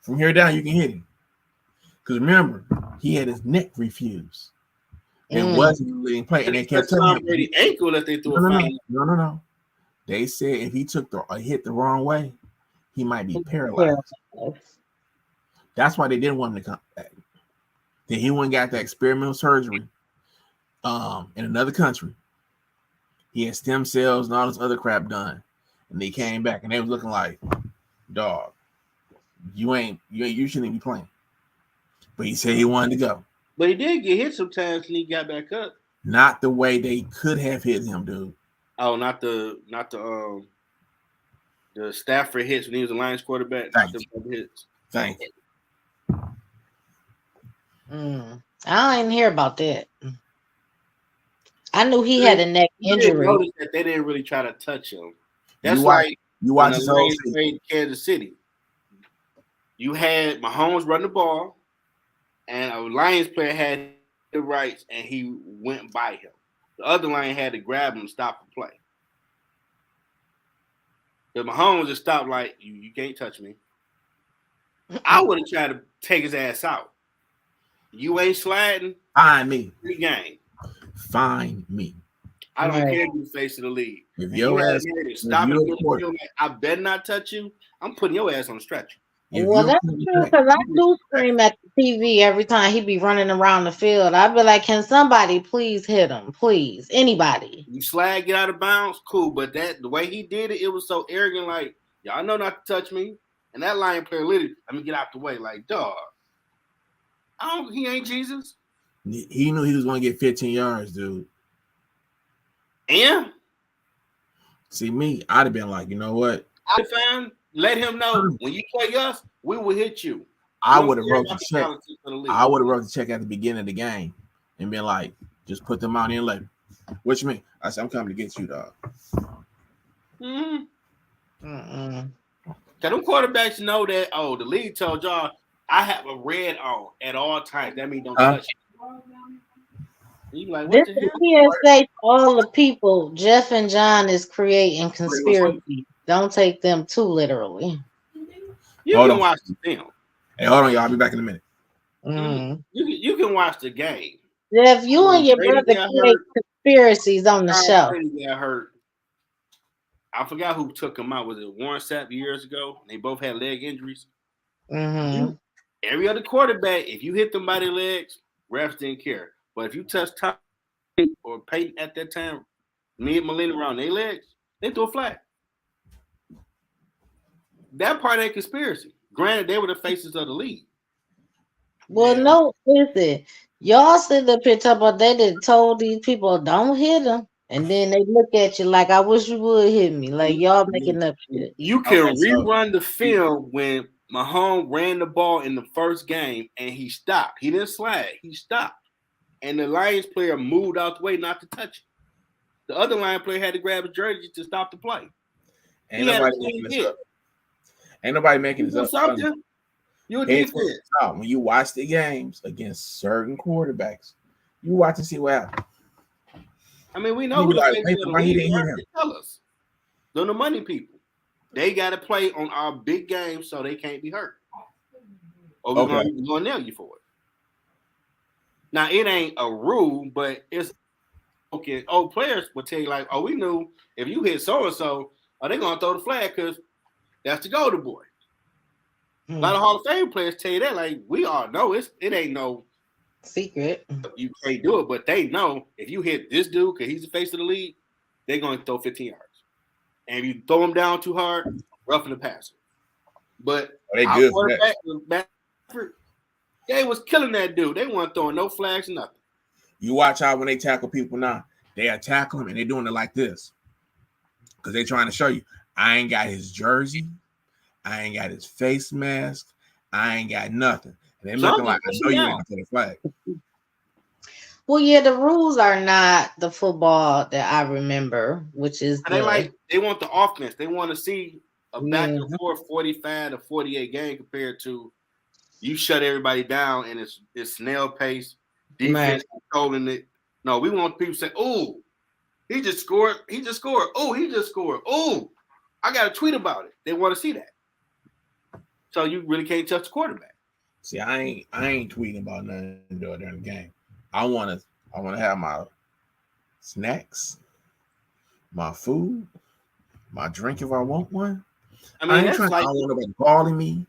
[SPEAKER 3] From here down, you can hit him. Because remember, he had his neck refused. It wasn't letting play. And they kept telling him
[SPEAKER 1] Brady ankle that they threw a foul.
[SPEAKER 3] No. They said if he took hit the wrong way, he might be paralyzed. That's why they didn't want him to come back. Then he went and got that experimental surgery in another country. He had stem cells and all this other crap done. And they came back and they was looking like, dog, you shouldn't be playing. But he said he wanted to go.
[SPEAKER 1] But he did get hit sometimes and he got back up.
[SPEAKER 3] Not the way they could have hit him, dude.
[SPEAKER 1] Oh, not the Stafford hits when he was a Lions quarterback.
[SPEAKER 3] Thank you.
[SPEAKER 2] I didn't hear about that. I knew he had a neck injury.
[SPEAKER 1] Notice that they didn't really try to touch him. That's why
[SPEAKER 3] you watch the whole
[SPEAKER 1] season. Kansas City. You had Mahomes run the ball, and a Lions player had the rights, and he went by him. The other Lion had to grab him and stop the play. The Mahomes just stopped like, you can't touch me. I would have tried to take his ass out. You ain't sliding.
[SPEAKER 3] Fine me.
[SPEAKER 1] Free game.
[SPEAKER 3] Fine me.
[SPEAKER 1] I don't care if you face of the league.
[SPEAKER 3] If your ass
[SPEAKER 1] stop it, I better not touch you. I'm putting your ass on the stretcher.
[SPEAKER 2] Well, that's true because I do scream at the TV every time he be running around the field. I'd be like, can somebody please hit him? Please. Anybody.
[SPEAKER 1] You slag, get out of bounds, cool. But the way he did it, it was so arrogant, like, y'all know not to touch me. And that Lion player literally, let me get out the way. Like, dog. He ain't Jesus.
[SPEAKER 3] He knew he was going to get 15 yards, dude.
[SPEAKER 1] And
[SPEAKER 3] see me, I'd have been like, you know what?
[SPEAKER 1] Let him know when you play us, we will hit you.
[SPEAKER 3] I would have wrote the check. I would have wrote the check at the beginning of the game and been like, just put them out in later. What you mean? I said, I'm coming to get you, dog.
[SPEAKER 1] Can them quarterbacks know that? Oh, the league told y'all I have a red on at all times. That means don't touch it. You like, what
[SPEAKER 2] this is PSA to all the people. Jeff and John is creating conspiracy. Don't take them too literally.
[SPEAKER 1] You can watch the film.
[SPEAKER 3] Hey, hold on, y'all. I'll be back in a minute.
[SPEAKER 1] You can watch the game.
[SPEAKER 2] Jeff, you and your brother create conspiracies on the show.
[SPEAKER 1] Got hurt. I forgot who took him out. Was it Warren Sapp years ago? They both had leg injuries. Every other quarterback, if you hit them by their legs, refs didn't care. But if you touch Tom or Peyton at that time, me and Melina around their legs, they threw a flag. That part ain't conspiracy. Granted, they were the faces of the league.
[SPEAKER 2] Well, no, listen. Y'all sit up here talking about they done told these people don't hit them. And then they look at you like, I wish you would hit me. Like, y'all making up shit.
[SPEAKER 1] You can rerun the film when Mahomes ran the ball in the first game and he stopped. He didn't slide. He stopped. And the Lions player moved out the way not to touch it. The other Lions player had to grab his jersey to stop the play.
[SPEAKER 3] Ain't nobody making this up. Ain't nobody making this up.
[SPEAKER 1] Something. You're a defense.
[SPEAKER 3] When you watch the games against certain quarterbacks, you watch and see what happens.
[SPEAKER 1] I mean, we know he didn't tell us. They're the money people. They got to play on our big games so they can't be hurt. Or we're going to nail you for it. Now, it ain't a rule, but it's okay. Old players will tell you, like, oh, we knew if you hit so-and-so, they're going to throw the flag because that's the golden boy. A lot of Hall of Fame players tell you that, like, we all know it ain't no
[SPEAKER 2] secret.
[SPEAKER 1] You can't do it, but they know if you hit this dude because he's the face of the league, they're going to throw 15 yards. And if you throw him down too hard, roughing the passer. But
[SPEAKER 3] they good.
[SPEAKER 1] They was killing that dude. They weren't throwing no flags, nothing.
[SPEAKER 3] You watch out when they tackle people now. They attack them and they're doing it like this. Because they're trying to show you, I ain't got his jersey. I ain't got his face mask. I ain't got nothing. And they're looking like, I know you ain't going to throw the flag.
[SPEAKER 2] Well, yeah, the rules are not the football that I remember, which is
[SPEAKER 1] they want the offense. They want to see a back and forth 45 to 48 game compared to you shut everybody down and it's snail pace, defense controlling it. No, we want people to say, "Oh, he just scored. He just scored. Oh, he just scored. Oh, I got to tweet about it." They want to see that. So you really can't touch the quarterback.
[SPEAKER 3] See, I ain't tweeting about nothing during the game. I want to have my snacks, my food, my drink if I want one. I mean, I don't want nobody calling me.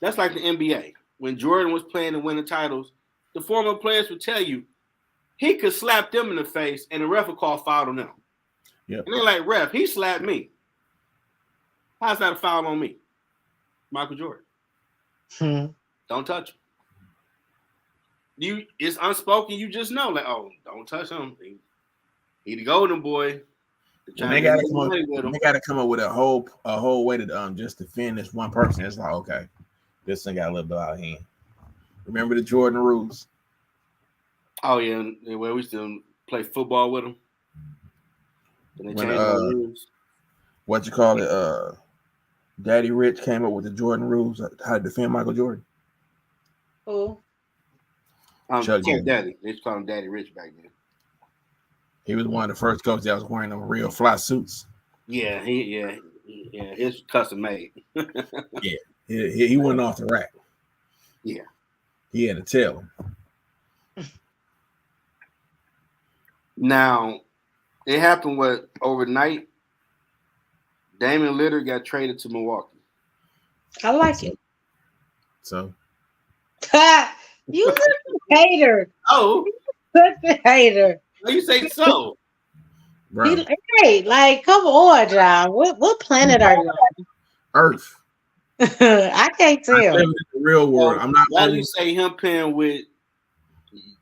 [SPEAKER 1] That's like the NBA. When Jordan was playing and winning titles, the former players would tell you he could slap them in the face and the ref would call foul on them.
[SPEAKER 3] Yep.
[SPEAKER 1] And they're like, ref, he slapped me. How's that a foul on me? Michael Jordan. Don't touch him. It's unspoken. You just know, like, oh, don't touch him. He the golden boy.
[SPEAKER 3] They got to come up with a whole way to just defend this one person. It's like, okay, this thing got a little bit out of hand. Remember the Jordan rules?
[SPEAKER 1] Oh yeah, well, we still play football with them. And they changed the rules.
[SPEAKER 3] What you call it? Daddy Rich came up with the Jordan rules how to defend Michael Jordan.
[SPEAKER 2] Who?
[SPEAKER 3] Chuck
[SPEAKER 1] Daddy. They called him Daddy Rich back then.
[SPEAKER 3] He was one of the first coaches that was wearing them real fly suits.
[SPEAKER 1] Yeah, his custom made.
[SPEAKER 3] Yeah, he went off the rack.
[SPEAKER 1] Yeah,
[SPEAKER 3] he had to tell him.
[SPEAKER 1] Now, it happened overnight. Damian Lillard got traded to Milwaukee.
[SPEAKER 2] I like it.
[SPEAKER 3] So,
[SPEAKER 2] you such a hater.
[SPEAKER 1] Oh,
[SPEAKER 2] such a hater.
[SPEAKER 1] Why you say so?
[SPEAKER 2] Hey, like, come on, John. What planet are you on?
[SPEAKER 3] Earth.
[SPEAKER 2] I can't tell.
[SPEAKER 3] I live in the real world. I'm not.
[SPEAKER 1] Why do you say him playing with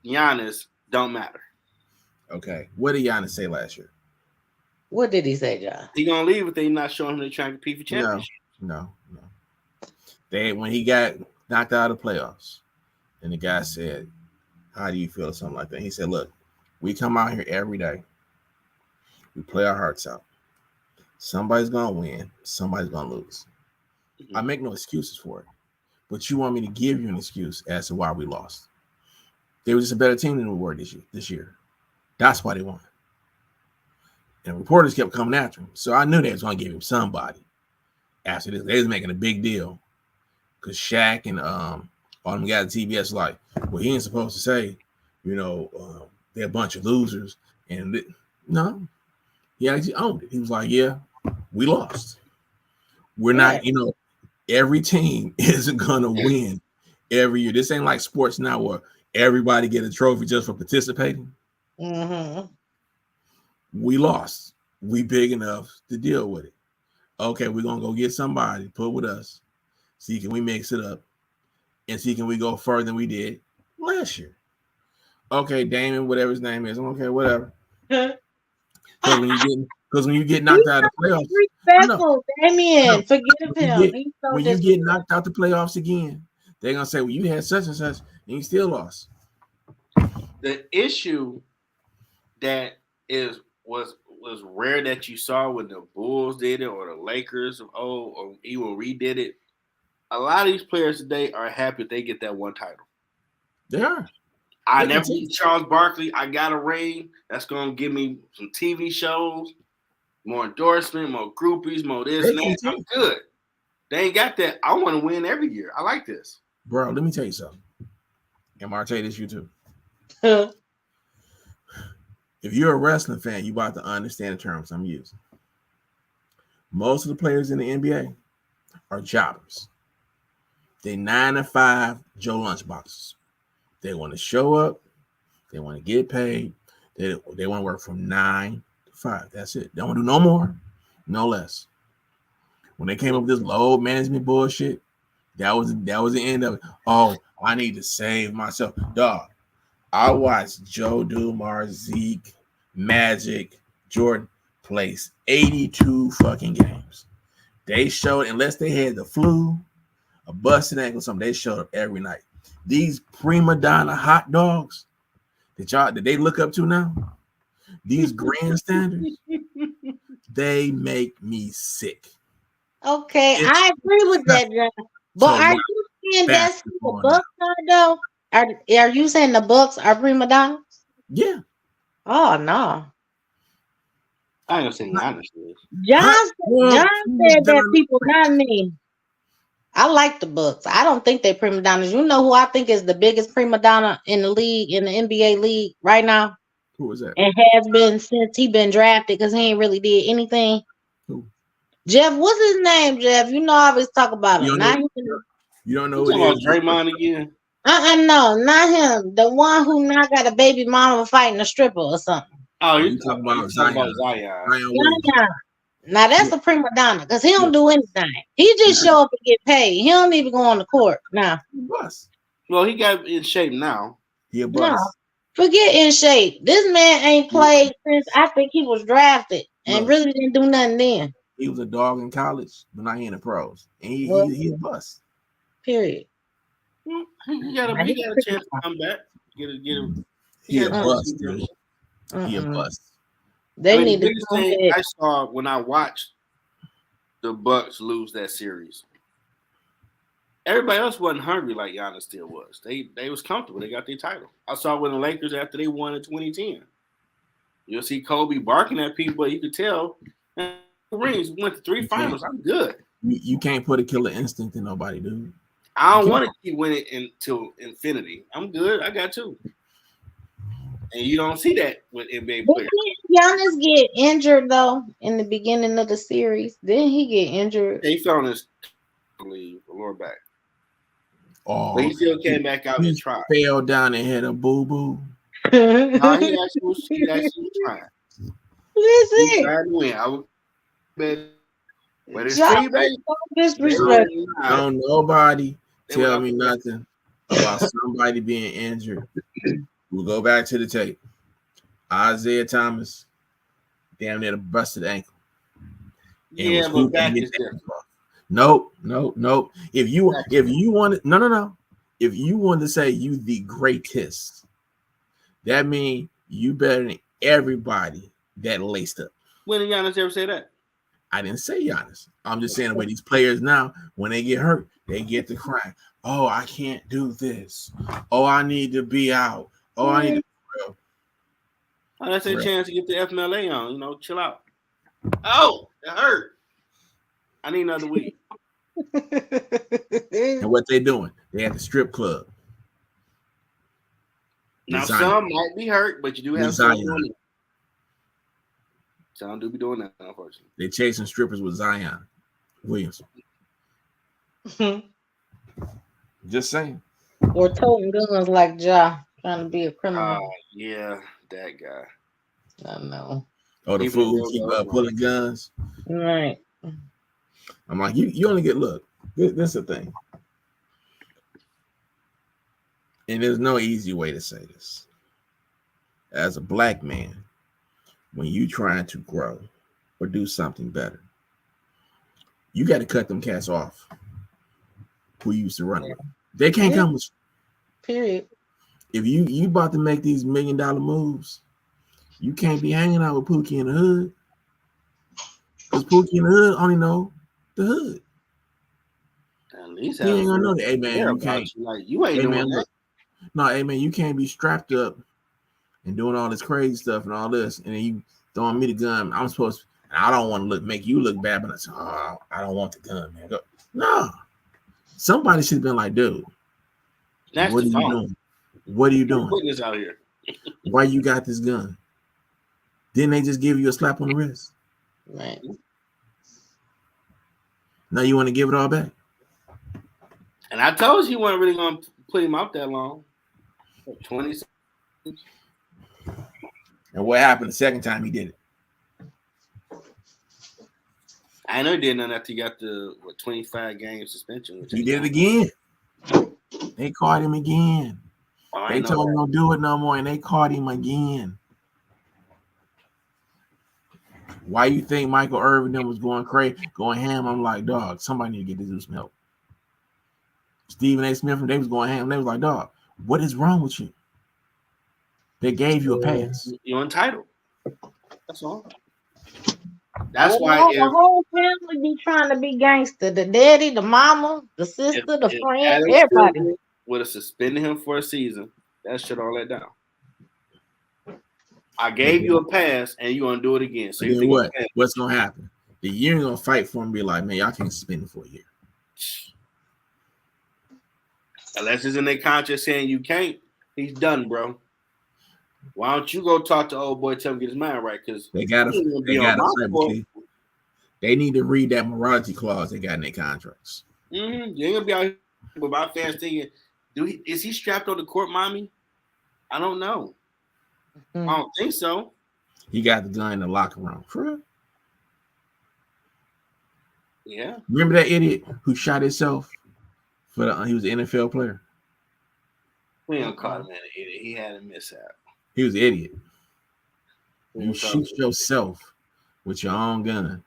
[SPEAKER 1] Giannis don't matter.
[SPEAKER 3] Okay. What did Giannis say last year?
[SPEAKER 2] What did he say, John?
[SPEAKER 1] He gonna leave if they not showing him they trying to compete for championship.
[SPEAKER 3] No. When he got knocked out of the playoffs, and the guy said, "How do you feel?" or something like that. He said, "Look, we come out here every day. We play our hearts out. Somebody's gonna win. Somebody's gonna lose.
[SPEAKER 1] Mm-hmm.
[SPEAKER 3] I make no excuses for it, but you want me to give you an excuse as to why we lost. They were just a better team than we were this year. That's why they won." And reporters kept coming after him, so I knew they was gonna give him somebody. After this, they was making a big deal because Shaq and all them guys at TBS like, well, he ain't supposed to say, they're a bunch of losers. And no, he actually owned it. He was like, yeah, we lost. We're not, every team isn't gonna win every year. This ain't like sports now where everybody get a trophy just for participating.
[SPEAKER 2] Mm-hmm.
[SPEAKER 3] We lost. We big enough to deal with it. Okay, we're gonna go get somebody, put with us. See, can we mix it up? And see, can we go further than we did last year? Okay, Damon, whatever his name is. Okay, whatever. Because when you get knocked out of the playoffs,
[SPEAKER 2] respectful, Damien, forgive him.
[SPEAKER 3] When you get knocked out the playoffs again, they're gonna say, well, you had such and such, and you still lost.
[SPEAKER 1] The issue that was rare that you saw when the Bulls did it or the Lakers or even redid it. A lot of these players today are happy if they get that one title.
[SPEAKER 3] They are.
[SPEAKER 1] I never beat Charles Barkley. I got a ring. That's going to give me some TV shows, more endorsement, more groupies, more this and that. I'm good. They ain't got that. I want to win every year. I like this.
[SPEAKER 3] Bro, let me tell you something. And Marte, this you too. If you're a wrestling fan, you about to understand the terms I'm using. Most of the players in the NBA are jobbers. They 9 to 5 Joe Lunchboxes. They want to show up. They want to get paid. They want to work from 9 to 5. That's it. They don't want to do no more, no less. When they came up with this load management bullshit, that was the end of it. Oh, I need to save myself. Dog, I watched Joe Dumars, Zeke, Magic, Jordan place 82 fucking games. They showed, unless they had the flu, a busted ankle, something, they showed up every night. These prima donna hot dogs that they look up to now, these grandstanders, they make me sick.
[SPEAKER 2] Okay, I agree with that, John. But are you saying that's the Bucks are though? Are you saying the Bucks are prima donnas?
[SPEAKER 3] Yeah.
[SPEAKER 2] Oh no.
[SPEAKER 1] I ain't gonna say honest.
[SPEAKER 2] John said that people not me. I like the Bucks. I don't think they're prima donnas. You know who I think is the biggest prima donna in the league, in the NBA league right now?
[SPEAKER 3] Who is that?
[SPEAKER 2] And has been since he been drafted because he ain't really did anything.
[SPEAKER 3] Who?
[SPEAKER 2] Jeff, what's his name, Jeff? You know I always talk about him.
[SPEAKER 3] You don't know who it is.
[SPEAKER 1] Draymond again?
[SPEAKER 2] No, not him. The one who now got a baby mama fighting a stripper or something.
[SPEAKER 1] Oh, you talking about Zion.
[SPEAKER 2] Now that's a prima donna because he don't do anything. He just show up and get paid. He don't even go on the court now.
[SPEAKER 1] Well, he got in shape now.
[SPEAKER 3] He a bust.
[SPEAKER 2] No, forget in shape. This man ain't played since I think he was drafted and really didn't do nothing then.
[SPEAKER 3] He was a dog in college, but not in the pros. And he's a bust.
[SPEAKER 2] Period.
[SPEAKER 1] He got a chance to come back.
[SPEAKER 3] He a bust, dude. He a bust.
[SPEAKER 2] They need to
[SPEAKER 1] come back. I saw when I watched the Bucks lose that series. Everybody else wasn't hungry like Giannis still was. They was comfortable. They got their title. I saw when the Lakers after they won in 2010. You'll see Kobe barking at people, but you could tell rings went to 3 finals. I'm good.
[SPEAKER 3] You can't put a killer instinct in nobody, dude.
[SPEAKER 1] I don't want to keep winning until infinity. I'm good. I got 2. And you don't see that with NBA players.
[SPEAKER 2] Didn't Giannis get injured though in the beginning of the series? Didn't he get injured?
[SPEAKER 1] He fell on his lower back.
[SPEAKER 3] Oh,
[SPEAKER 1] but he still came back out and tried.
[SPEAKER 3] Fell down and hit a boo-boo.
[SPEAKER 1] He actually was trying.
[SPEAKER 2] Listen.
[SPEAKER 1] Trying to win. But it's free, baby.
[SPEAKER 3] Don't nobody tell me nothing about somebody being injured. We'll go back to the tape. Isaiah Thomas, damn near busted ankle.
[SPEAKER 1] Yeah, but back is different.
[SPEAKER 3] Nope. If you want to, no. If you want to say you the greatest, that means you better than everybody that laced up.
[SPEAKER 1] When did Giannis ever say that?
[SPEAKER 3] I didn't say Giannis. I'm just saying the way these players now, when they get hurt, they get to cry. Oh, I can't do this. Oh, I need to be out. Oh, I need to.
[SPEAKER 1] Oh, that's a chance to get the FMLA on. Chill out. Oh, it hurt. I need another week.
[SPEAKER 3] And what they doing? They at the strip club.
[SPEAKER 1] Now some might be hurt, but you do have some doing it. Some do be doing that, unfortunately.
[SPEAKER 3] They chasing strippers with Zion Williams. Just saying.
[SPEAKER 2] Or toting guns like Ja, trying to be a criminal.
[SPEAKER 1] Yeah, that guy.
[SPEAKER 2] I know.
[SPEAKER 3] Oh, the fool who keep pulling guns.
[SPEAKER 2] Right.
[SPEAKER 3] I'm like, you only get look. This is the thing. And there's no easy way to say this. As a black man, when you trying to grow or do something better, you got to cut them cats off who you used to run with. They can't come with you.
[SPEAKER 2] Period.
[SPEAKER 3] If you about to make these $1 million moves, you can't be hanging out with Pookie in the hood. Because Pookie in the hood only know the hood.
[SPEAKER 1] At least
[SPEAKER 3] he ain't gonna know that. Hey man, you can't.
[SPEAKER 1] You ain't doing that.
[SPEAKER 3] No, hey man, you can't be strapped up and doing all this crazy stuff and all this, and then you throwing me the gun. I'm supposed to, I don't want to make you look bad, but I say, I don't want the gun, man. No. Somebody should have been like, dude, what are you doing? What are you doing?
[SPEAKER 1] Putting this out here.
[SPEAKER 3] Why you got this gun? Didn't they just give you a slap on the wrist?
[SPEAKER 2] Right.
[SPEAKER 3] Now you want to give it all back?
[SPEAKER 1] And I told you weren't really going to put him out that long. 20 seconds.
[SPEAKER 3] And what happened the second time he did it?
[SPEAKER 1] I know he did nothing after he got the 25-game suspension.
[SPEAKER 3] He did it again. They caught him again. They told him don't do it no more, and they caught him again. Why you think Michael Irvin then was going crazy, going ham? I'm like, dog, somebody need to get this dude some help. Stephen A. Smith, they was going ham. They was like, dog, what is wrong with you? They gave you a pass.
[SPEAKER 1] You're entitled. That's all. That's why
[SPEAKER 2] the whole family be trying to be gangster. The daddy, the mama, the sister, the friend, everybody
[SPEAKER 1] would have suspended him for a season. That shut all that down. I gave you a pass, and you're gonna do it again. So you think
[SPEAKER 3] what's gonna happen? The union gonna fight for him and be like, man, y'all can't suspend him for a year.
[SPEAKER 1] Unless it's in their contract saying you can't, he's done, bro. Why don't you go talk to old boy, tell him to get his mind right? Because
[SPEAKER 3] they need to read that morality clause they got in their contracts.
[SPEAKER 1] Mm-hmm. You ain't gonna be out here with my fans thinking, is he strapped on the court, mommy? I don't know. Mm-hmm. I don't think so.
[SPEAKER 3] He got the gun in the locker room. Sure.
[SPEAKER 1] Yeah.
[SPEAKER 3] Remember that idiot who shot himself? He was an NFL player.
[SPEAKER 1] We don't call him an idiot. He had a mishap.
[SPEAKER 3] He was an idiot. You shoot yourself with your own gun.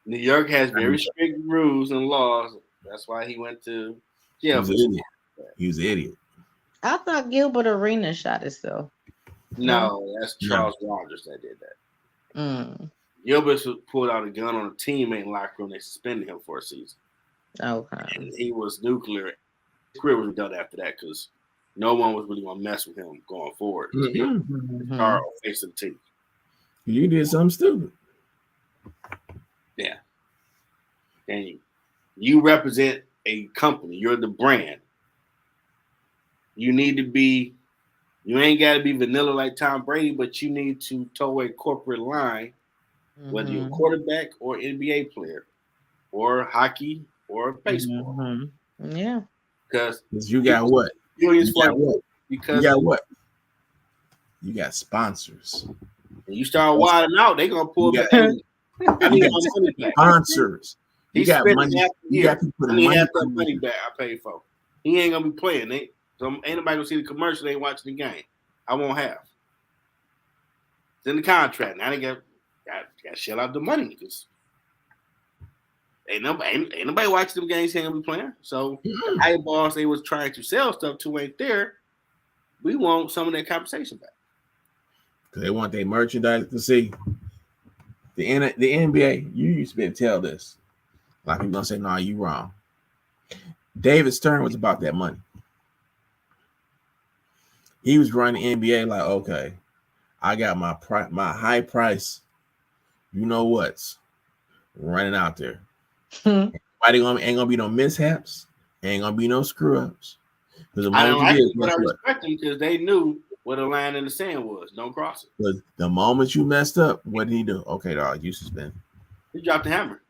[SPEAKER 1] New York has very strict rules and laws. That's why he went to jail.
[SPEAKER 3] He was an idiot.
[SPEAKER 2] I thought Gilbert Arenas shot himself.
[SPEAKER 1] No, that's Charles Rogers that did that. Gilbert pulled out a gun on a teammate in locker room. They suspended him for a season.
[SPEAKER 2] Okay.
[SPEAKER 1] And he was nuclear. His career was done after that because no one was really going to mess with him going forward. Carl facing the team.
[SPEAKER 3] You did something stupid.
[SPEAKER 1] Yeah. And you represent a company. You're the brand. You need to be, you ain't got to be vanilla like Tom Brady, but you need to toe a corporate line, whether you're a quarterback or NBA player or hockey or baseball.
[SPEAKER 2] Yeah.
[SPEAKER 3] Because you got what? You got what?
[SPEAKER 1] Because
[SPEAKER 3] you got what? You got sponsors.
[SPEAKER 1] When you start wilding out, they're going to pull back. I need my money back.
[SPEAKER 3] Sponsors. You got money.
[SPEAKER 1] You got to put money back I paid for. He ain't going to be playing. So ain't nobody gonna see the commercial. They ain't watching the game. I won't have. It's in the contract. Now they got to shell out the money because ain't nobody watching them games. Ain't gonna be playing. So the eyeballs they was trying to sell stuff to ain't there. We want some of that compensation back.
[SPEAKER 3] Because they want their merchandise to see. The NBA, you used to be able to tell this. A lot of people gonna say, "No, you wrong." David Stern was about that money. He was running NBA like, okay, I got my high price. You know what's running out there. Ain't gonna be no mishaps. Ain't gonna be no screw ups. Because
[SPEAKER 1] I respect them because they knew what a line in the sand was. Don't cross it.
[SPEAKER 3] But the moment you messed up, what did he do? Okay, dog, you suspended.
[SPEAKER 1] He dropped the hammer.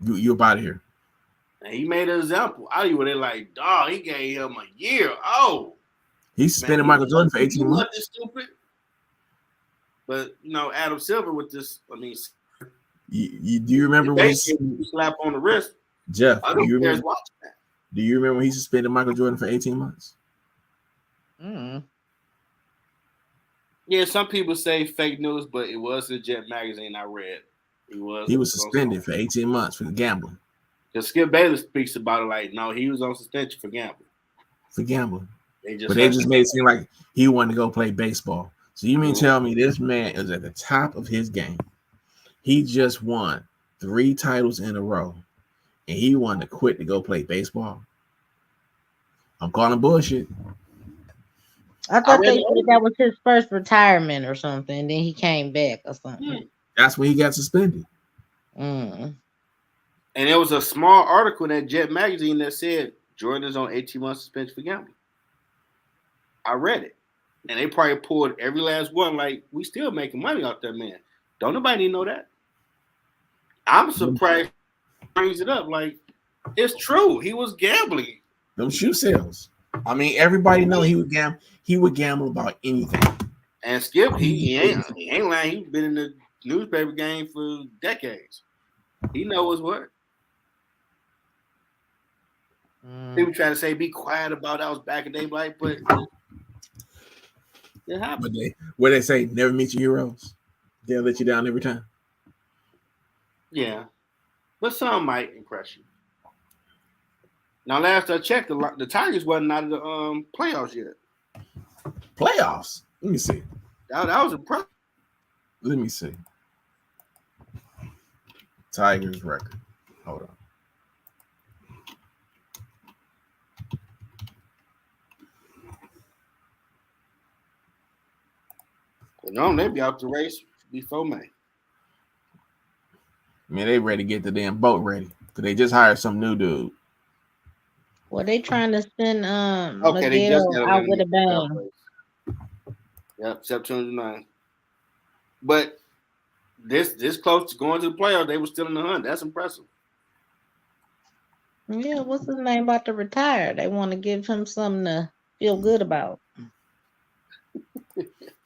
[SPEAKER 3] You about here.
[SPEAKER 1] And he made an example. They like, dog, he gave him a year. Oh.
[SPEAKER 3] He suspended Michael Jordan for 18 months.
[SPEAKER 1] This stupid. But Adam Silver with this, do
[SPEAKER 3] you remember when he
[SPEAKER 1] slap on the wrist?
[SPEAKER 3] Jeff,
[SPEAKER 1] do you remember watching that?
[SPEAKER 3] Do you remember when he suspended Michael Jordan for 18 months?
[SPEAKER 1] Yeah, some people say fake news, but it was a Jet magazine I read.
[SPEAKER 3] He was suspended for 18 months for gambling.
[SPEAKER 1] Because Skip Bayless speaks about it like, no, he was on suspension for gambling. They just
[SPEAKER 3] made it seem like he wanted to go play baseball. So you mean tell me this man is at the top of his game? He just won 3 titles in a row, and he wanted to quit to go play baseball? I'm calling bullshit.
[SPEAKER 2] I thought they said that was his first retirement or something. And then he came back or something.
[SPEAKER 3] That's when he got suspended.
[SPEAKER 1] And there was a small article in that Jet magazine that said Jordan is on 18 months suspension for gambling. I read it. And they probably pulled every last one like, we still making money off that man. Don't nobody know that. I'm surprised he brings it up. Like, it's true. He was gambling.
[SPEAKER 3] Them shoe sales. I mean, everybody know he would gamble. He would gamble about anything.
[SPEAKER 1] And Skip, he ain't lying. He's been in the newspaper game for decades. He knows what. People try to say, be quiet about that was back in the day, like, but it happened.
[SPEAKER 3] What they say, never meet your heroes. They'll let you down every time.
[SPEAKER 1] Yeah. But some might impress you. Now, last I checked, the Tigers wasn't out of the playoffs yet.
[SPEAKER 3] Playoffs? Let me see.
[SPEAKER 1] That was impressive.
[SPEAKER 3] Let me see. Tigers record. Hold on.
[SPEAKER 1] No, they be out the race before May.
[SPEAKER 3] Man, they ready to get the damn boat ready. Because they just hired some new dude.
[SPEAKER 2] Well, they trying to send
[SPEAKER 1] they just
[SPEAKER 2] Miguel out with a bang.
[SPEAKER 1] Yep, September 9th. But this close to going to the playoffs, they were still in the hunt. That's impressive.
[SPEAKER 2] Yeah, what's his name about to retire? They want to give him something to feel good about.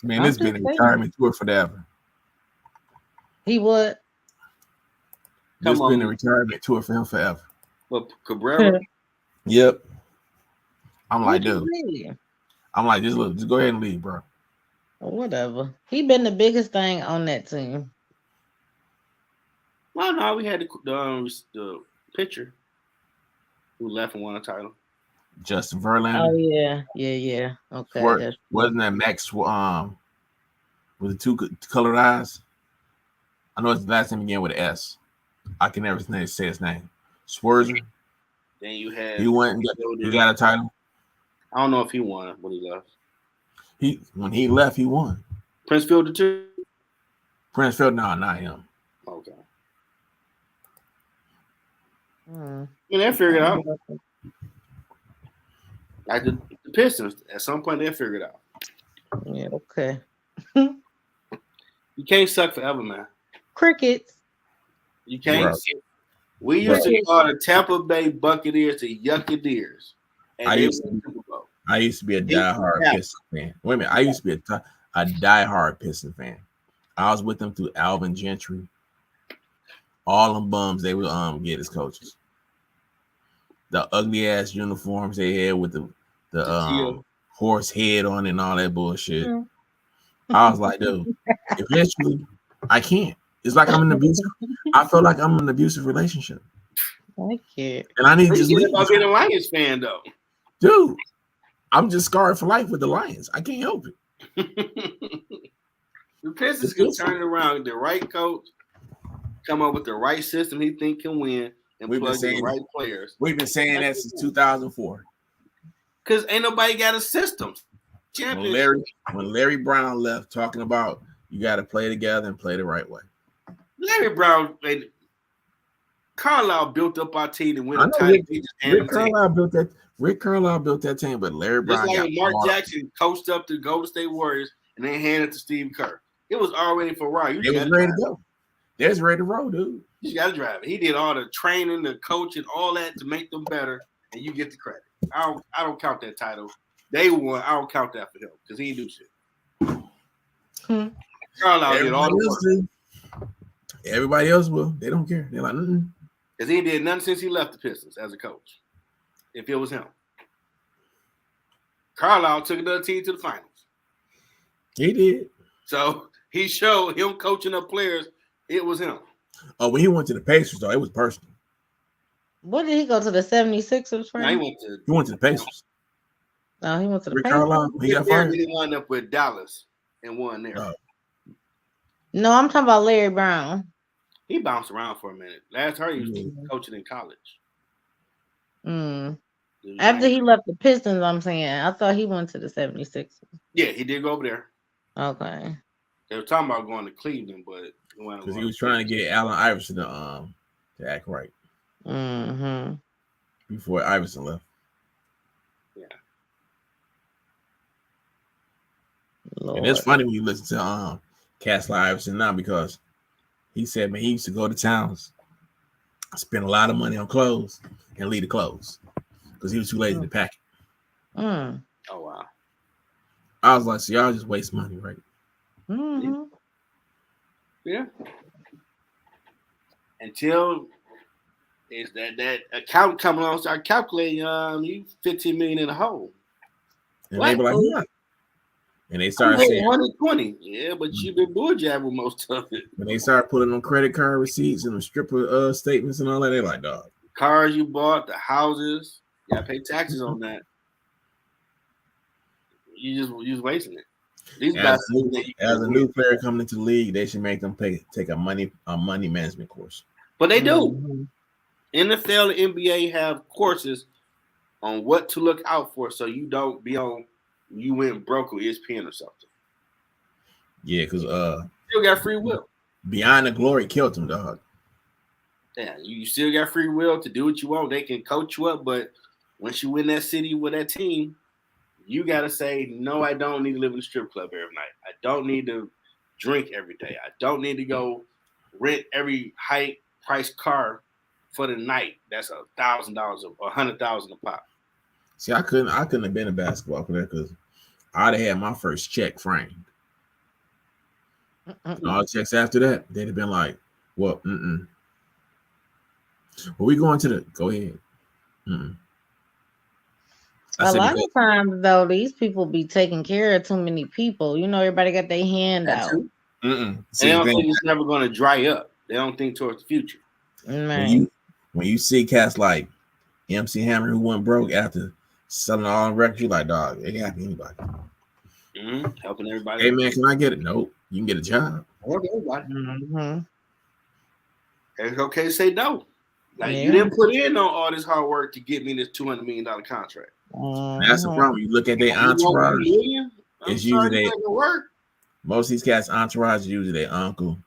[SPEAKER 3] Man, it's been a retirement tour forever.
[SPEAKER 2] He would.
[SPEAKER 3] It's been a retirement tour for him forever.
[SPEAKER 1] But Cabrera?
[SPEAKER 3] Yep. I'm like, dude. I'm like, just go ahead and leave, bro.
[SPEAKER 2] Whatever. He been the biggest thing on that team.
[SPEAKER 1] Well, no, we had the pitcher who left and won a title.
[SPEAKER 3] Justin Verlander.
[SPEAKER 2] Oh yeah. Okay.
[SPEAKER 3] Wasn't that Max with the 2 colored eyes? I know it's the last name again with an S. I can never say his name. Swerzer.
[SPEAKER 1] Then you had
[SPEAKER 3] he got a title.
[SPEAKER 1] I don't know if he won when he left.
[SPEAKER 3] When he left, he won.
[SPEAKER 1] Prince Fielder too?
[SPEAKER 3] Prince Fielder, no, not him.
[SPEAKER 1] Okay. Yeah, they figured it out. Like the Pistons, at some point they figured it out.
[SPEAKER 2] Yeah, okay.
[SPEAKER 1] You can't suck forever, man.
[SPEAKER 2] Crickets.
[SPEAKER 1] You can't. We used to call the Tampa Bay Buccaneers the Yuccadeers.
[SPEAKER 3] I used to be a diehard Piston fan. Wait a minute. I used to be a diehard Piston fan. I was with them through Alvin Gentry. All them bums they would get as coaches. The ugly ass uniforms they had with the the horse head on it and all that bullshit. I was like, dude, eventually I can't. It's like I'm in an abusive. I feel like I'm in an abusive relationship.
[SPEAKER 2] I can't.
[SPEAKER 3] And I need to just leave.
[SPEAKER 1] I'll be a Lions fan though.
[SPEAKER 3] Dude, I'm just scarred for life with the Lions. I can't help it.
[SPEAKER 1] The Pistons can turn it around. The right coach, come up with the right system he think can win, and plug in the right players.
[SPEAKER 3] We've been saying that since 2004.
[SPEAKER 1] Because ain't nobody got a system.
[SPEAKER 3] When Larry Brown left, talking about you got to play together and play the right way.
[SPEAKER 1] Larry Brown, Carlisle built up our team and win a title.
[SPEAKER 3] Rick Carlisle built that team, but Larry Brown.
[SPEAKER 1] Just like Mark Jackson coached up the Golden State Warriors and then handed it to Steve Kerr. It was already for Ryan.
[SPEAKER 3] It was ready to go. There's ready to roll, dude.
[SPEAKER 1] You got to drive it. He did all the training, the coaching, all that to make them better, and you get the credit. I don't count that title. They won. I don't count that for him because he didn't do shit. Carlisle did all the work.
[SPEAKER 3] Everybody else will. They don't care. They're like,
[SPEAKER 1] because he did nothing since he left the Pistons as a coach. If it was him, Carlisle took another team to the finals.
[SPEAKER 3] He did.
[SPEAKER 1] So he showed him coaching up players. It was him.
[SPEAKER 3] Oh, when he went to the Pacers, though, it was personal.
[SPEAKER 2] What did he go to the 76ers for?
[SPEAKER 1] No,
[SPEAKER 3] he went to the Pacers.
[SPEAKER 2] No, he went to the
[SPEAKER 3] Rick
[SPEAKER 2] Pacers.
[SPEAKER 3] Carlisle, he got fired.
[SPEAKER 1] He wound up with Dallas and won there.
[SPEAKER 2] No, I'm talking about Larry Brown.
[SPEAKER 1] He bounced around for a minute. Last year, he was coaching in college.
[SPEAKER 2] After he left the Pistons, I'm saying. I thought he went to the 76ers.
[SPEAKER 1] Yeah, he did go over there.
[SPEAKER 2] Okay.
[SPEAKER 1] They were talking about going to Cleveland, but
[SPEAKER 3] because he was trying to get Allen Iverson to act right. Before Iverson left.
[SPEAKER 1] Yeah.
[SPEAKER 2] Lord.
[SPEAKER 3] And it's funny when you listen to cats like Iverson now, because he said, man, he used to go to towns, spend a lot of money on clothes, and leave the clothes because he was too lazy to pack it.
[SPEAKER 1] Oh, wow.
[SPEAKER 3] I was like, so y'all just waste money, right?
[SPEAKER 1] Yeah. Until is that account coming on, start calculating, you 15 million in a hole.
[SPEAKER 3] And they be like, yeah. And they started saying
[SPEAKER 1] 120. Yeah, but you've been bulljabbing with most of it.
[SPEAKER 3] When they started putting on credit card receipts and the stripper statements and all that, they're like, dog.
[SPEAKER 1] Cars you bought, the houses, you gotta pay taxes on that. You just wasting it. These
[SPEAKER 3] as a new player coming into the league, they should make them take a money management course.
[SPEAKER 1] But they do. NFL and NBA have courses on what to look out for, so you don't be on. You went broke with ESPN or something.
[SPEAKER 3] Yeah, because
[SPEAKER 1] still got free will.
[SPEAKER 3] Beyond the Glory killed him, dog.
[SPEAKER 1] Yeah, you still got free will to do what you want. They can coach you up, but once you win that city with that team, you got to say, no, I don't need to live in a strip club every night. I don't need to drink every day. I don't need to go rent every high price car for the night. That's $1,000 or $100,000 a pop.
[SPEAKER 3] See, I couldn't have been a basketball player because I'd have had my first check framed. And all the checks after that, they'd have been like, well, Well, we going to go ahead.
[SPEAKER 2] A lot of times, though, these people be taking care of too many people. You know, everybody got their hand out.
[SPEAKER 1] They don't think it's never going to dry up. They don't think towards the future.
[SPEAKER 3] When you see cats like MC Hammer who went broke after selling all the records, you like, dog, it can't be anybody.
[SPEAKER 1] Helping everybody.
[SPEAKER 3] Hey, man, can I get it? Nope. You can get a job.
[SPEAKER 1] It's okay to say no. Like, you didn't put in on all this hard work to get me this $200 million contract.
[SPEAKER 3] That's the problem. You look at their entourage. It's usually most of these cats' entourage is usually their uncle,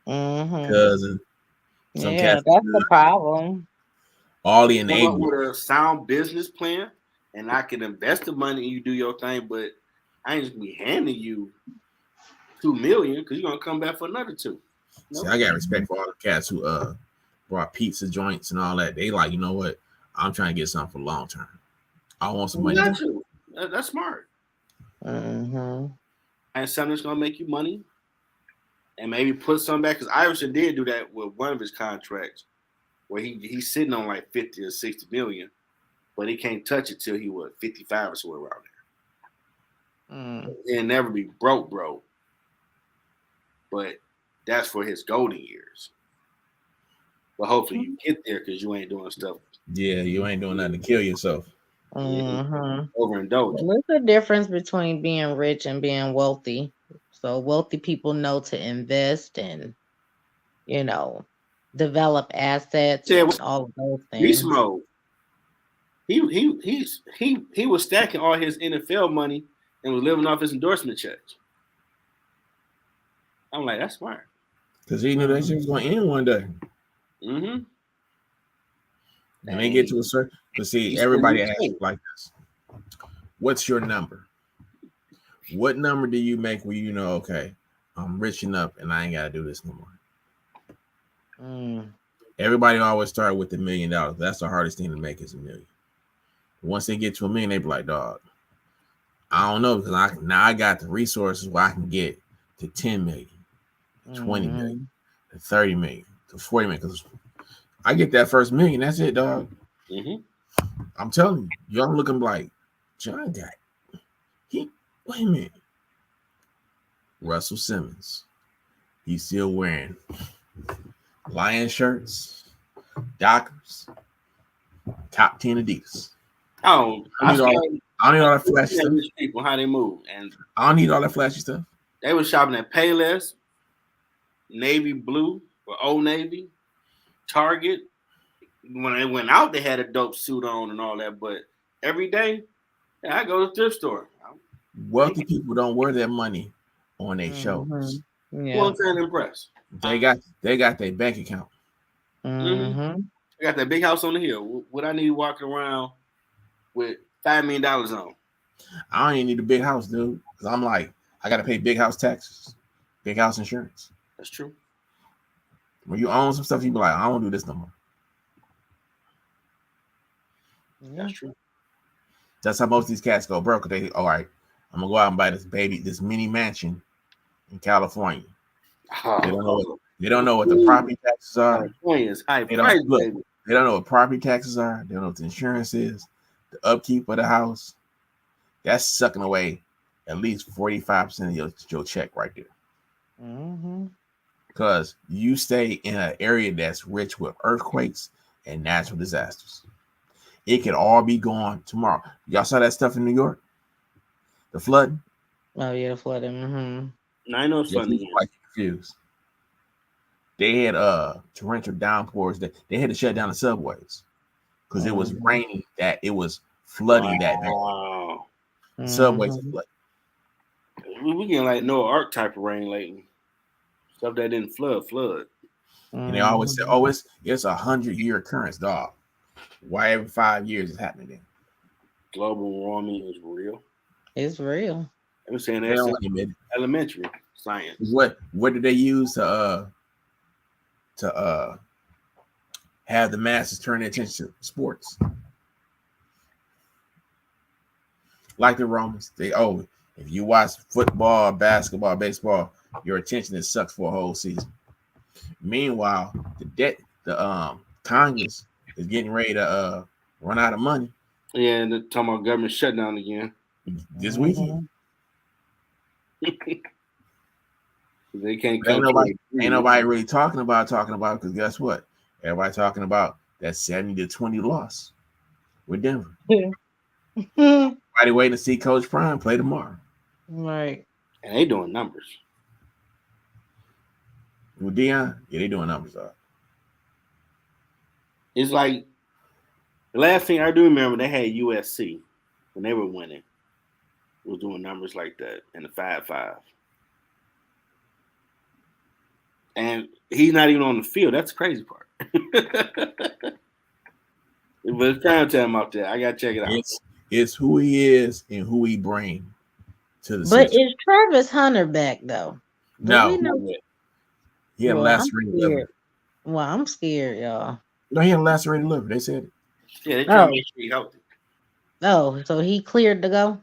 [SPEAKER 3] cousin.
[SPEAKER 2] That's the problem.
[SPEAKER 3] All the enablers.
[SPEAKER 1] With a sound business plan, and I can invest the money and you do your thing, but I ain't just be handing you $2 million because you're gonna come back for another $2 million.
[SPEAKER 3] See, I got respect for all the cats who brought pizza joints and all that. They like, you know what? I'm trying to get something for long term. I want some money.
[SPEAKER 1] That's smart. And something that's gonna make you money, and maybe put some back. Because Iverson did do that with one of his contracts, where he's sitting on like 50 or 60 million, but he can't touch it till he was 55 or somewhere around
[SPEAKER 2] Mm.
[SPEAKER 1] there. He'll never be broke, but that's for his golden years. But hopefully you get there because you ain't doing stuff.
[SPEAKER 3] Yeah, you ain't doing nothing to kill yourself.
[SPEAKER 1] Overindulge.
[SPEAKER 2] There's a difference between being rich and being wealthy. So wealthy people know to invest and, develop assets and all of those things.
[SPEAKER 1] Beast mode. He was stacking all his NFL money and was living off his endorsement checks. I'm like, that's smart.
[SPEAKER 3] Because he knew that shit was going to end one day.
[SPEAKER 1] Mm-hmm.
[SPEAKER 3] And they get to a certain, but see, everybody asks like this. What's your number? What number do you make where you know, okay, I'm rich enough and I ain't got to do this no more? Everybody always start with $1 million. That's the hardest thing to make is $1 million. Once they get to $1 million, they be like, dog, I don't know, because I got the resources where I can get to 10 million, 20 million, to 30 million, to 40 million. Because I get that first $1 million, that's it, dog. I'm telling you, y'all looking like John got wait a minute. Russell Simmons, he's still wearing Lion shirts, Dockers, top 10 Adidas.
[SPEAKER 1] Oh,
[SPEAKER 3] I don't need all that flashy stuff.
[SPEAKER 1] People, how they move, and
[SPEAKER 3] I don't need all that flashy stuff.
[SPEAKER 1] They were shopping at Payless, Navy Blue, or Old Navy, Target. When they went out, they had a dope suit on and all that. But every day, I go to the thrift store.
[SPEAKER 3] Wealthy people don't wear their money on their shoulders.
[SPEAKER 1] Well, I'm trying to impress.
[SPEAKER 3] They got their bank account.
[SPEAKER 1] I got that big house on the hill. What I need walking around with $5 million on?
[SPEAKER 3] I don't even need a big house, dude. Because I'm like, I got to pay big house taxes, big house insurance.
[SPEAKER 1] That's true.
[SPEAKER 3] When you own some stuff, you be like, I don't do this no more.
[SPEAKER 1] That's true.
[SPEAKER 3] That's how most of these cats go broke. They, all right, I'm gonna go out and buy this mini mansion in California. They don't know what the property taxes are. They don't know what property taxes are. They don't know what the insurance is. The upkeep of the house. That's sucking away at least 45% of your check right there. Because you stay in an area that's rich with earthquakes and natural disasters. It could all be gone tomorrow. Y'all saw that stuff in New York? The flooding?
[SPEAKER 2] Oh, yeah, flooding.
[SPEAKER 1] I know it's flooding.
[SPEAKER 3] Like confused. They had torrential downpours that they had to shut down the subways because it was raining that it was flooding that bad. Subways are flooding.
[SPEAKER 1] We getting like Noah Ark type of rain lately. Stuff that didn't flood.
[SPEAKER 3] And they always say, oh, it's 100-year occurrence, dog. Why every 5 years is happening then? Global
[SPEAKER 1] warming is real.
[SPEAKER 2] It's real.
[SPEAKER 1] I'm saying that's elementary science.
[SPEAKER 3] What did they use to have the masses turn their attention to sports? Like the Romans, if you watch football, basketball, baseball, your attention is sucked for a whole season. Meanwhile, the Congress is getting ready to run out of money.
[SPEAKER 1] Yeah, and they're talking about government shutdown again
[SPEAKER 3] this weekend.
[SPEAKER 1] They can't.
[SPEAKER 3] Ain't nobody really talking about because guess what? Everybody talking about that 70-20 loss with Denver. Everybody waiting to see Coach Prime play tomorrow.
[SPEAKER 2] Right.
[SPEAKER 1] And they doing numbers.
[SPEAKER 3] With Deion, yeah, they doing numbers up.
[SPEAKER 1] It's like the last thing I do remember, they had USC when they were winning. Was doing numbers like that in the 5-5. And he's not even on the field. That's the crazy part. But it's prime time out there. I gotta check it out.
[SPEAKER 3] It's who he is and who he brings to the
[SPEAKER 2] But is Travis Hunter back though?
[SPEAKER 3] No. He had a lacerated liver.
[SPEAKER 2] Well, I'm scared, y'all.
[SPEAKER 3] No, he had a lacerated liver. They said it.
[SPEAKER 1] Yeah, they trying to make sure he's healthy.
[SPEAKER 2] Oh, so he cleared to go?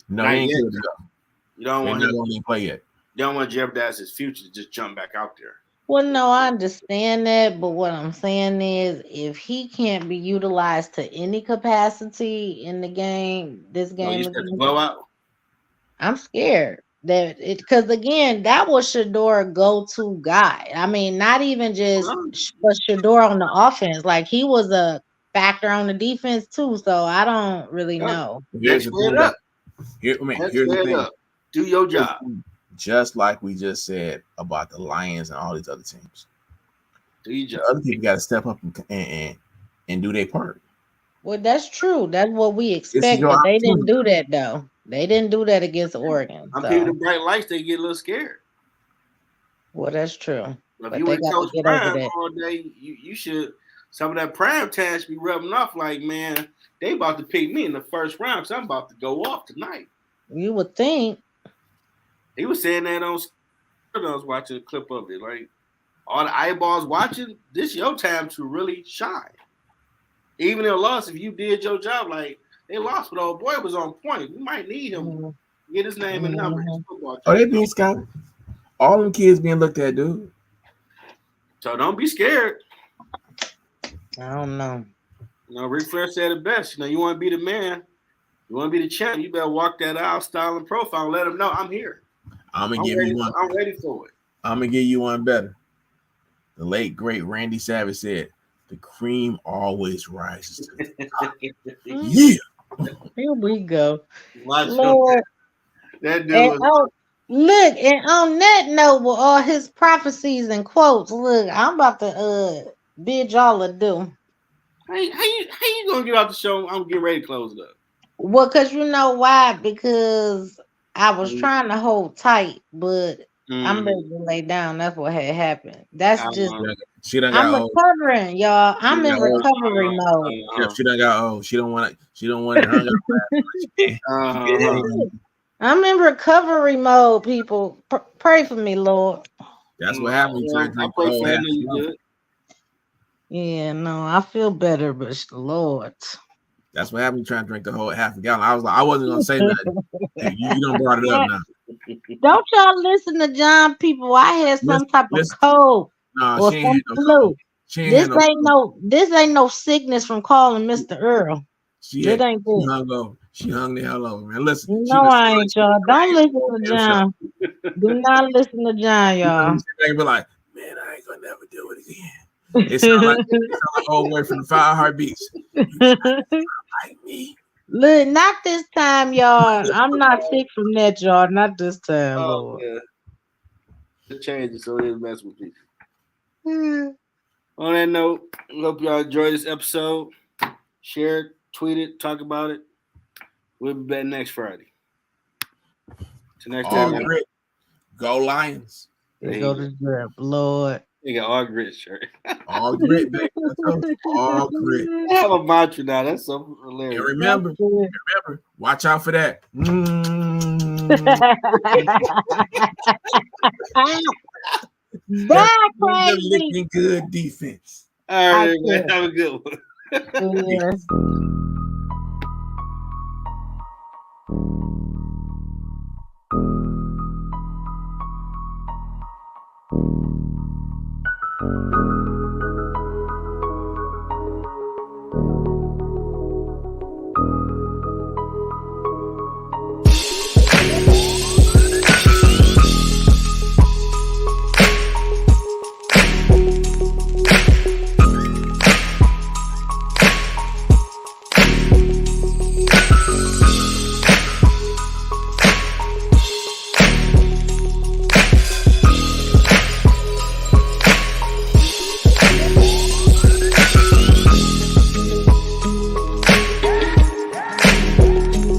[SPEAKER 3] No, he ain't cleared to go.
[SPEAKER 1] You don't want
[SPEAKER 3] him to play yet.
[SPEAKER 1] You don't want to jeopardize his future to just jump back out there.
[SPEAKER 2] Well, no, I understand that, but what I'm saying is, if he can't be utilized to any capacity in the game, this
[SPEAKER 1] Oh, you
[SPEAKER 2] game
[SPEAKER 1] said the
[SPEAKER 2] again,
[SPEAKER 1] blowout?
[SPEAKER 2] I'm scared that it because again, that was Shador go-to guy. I mean, not even just but Shador on the offense, like he was a factor on the defense too. So I don't really know.
[SPEAKER 3] Here's
[SPEAKER 1] Next
[SPEAKER 3] the
[SPEAKER 1] man
[SPEAKER 3] thing.
[SPEAKER 1] up.
[SPEAKER 3] Here's the thing.
[SPEAKER 1] Do your job.
[SPEAKER 3] Just like we just said about the Lions and all these other teams.
[SPEAKER 1] Do your job.
[SPEAKER 3] Other people got to step up and do their part.
[SPEAKER 2] Well, that's true. That's what we expect, but they didn't do that though. They didn't do that against Oregon.
[SPEAKER 1] I'm people the bright lights, they get a little scared.
[SPEAKER 2] Well, that's true.
[SPEAKER 1] If you would coach prime all day, you should. Some of that prime time should be rubbing off like, man, they about to pick me in the first round because I'm about to go off tonight.
[SPEAKER 2] You would think.
[SPEAKER 1] He was saying that on. I was watching a clip of it. Like all the eyeballs watching, this your time to really shine. Even in a loss, if you did your job, like they lost, but old boy was on point. We might need him. Get his name and number. His football team.
[SPEAKER 3] Oh, they being scouted. All them kids being looked at, dude.
[SPEAKER 1] So don't be scared.
[SPEAKER 2] I don't know.
[SPEAKER 1] You know, Ric Flair said it best. You know, you want to be the man, you want to be the champ. You better walk that out, style and profile. Let them know I'm here. I'm ready for it.
[SPEAKER 3] I'm gonna give you one better. The late great Randy Savage said, "The cream always rises to the top." Yeah.
[SPEAKER 2] Here we go.
[SPEAKER 1] Watch Lord. That dude.
[SPEAKER 2] Look, and on that note, with all his prophecies and quotes, look, I'm about to bid y'all adieu.
[SPEAKER 1] How you gonna get off the show? I'm getting ready to close it up.
[SPEAKER 2] Well, because you know why? Because I was trying to hold tight, but I'm ready to lay down. That's what had happened. That's just I'm recovering, y'all. I'm in recovery mode.
[SPEAKER 3] She done got old. She don't want it hung up.
[SPEAKER 2] I'm in recovery mode, people. Pray for me, Lord.
[SPEAKER 3] That's what happened.
[SPEAKER 2] Yeah, no, I feel better, but Lord.
[SPEAKER 3] That's what happened. Trying to drink the whole half a gallon. I was like, I wasn't gonna say nothing. You don't brought it up now.
[SPEAKER 2] Don't y'all listen to John, people. I had some type of cold or some flu. This ain't no sickness from calling Mr. Earl. It ain't good.
[SPEAKER 3] She hung the hell over, man. Listen.
[SPEAKER 2] No, I ain't, y'all. Don't listen to John. Do not listen to John, y'all.
[SPEAKER 3] They be like, man, I ain't gonna never do it again. It sound like all the way from the 5 Heartbeats. Like me.
[SPEAKER 2] Look, not this time, y'all. I'm not sick from that, y'all. Not this time, Lord.
[SPEAKER 1] Yeah. The changes, so they mess with people. On that note, I hope y'all enjoyed this episode. Share it, tweet it, talk about it. We'll be back next Friday. Till next time.
[SPEAKER 3] Grit. Go Lions.
[SPEAKER 2] Go to grip, Lord.
[SPEAKER 1] You got all grit shirt.
[SPEAKER 3] All grit, baby. All grit.
[SPEAKER 1] I have a mantra now. That's so hilarious.
[SPEAKER 3] And remember, watch out for that.
[SPEAKER 2] Bye,
[SPEAKER 3] looking good defense.
[SPEAKER 1] All right, man. Have a good one.
[SPEAKER 2] Yes. Thank you.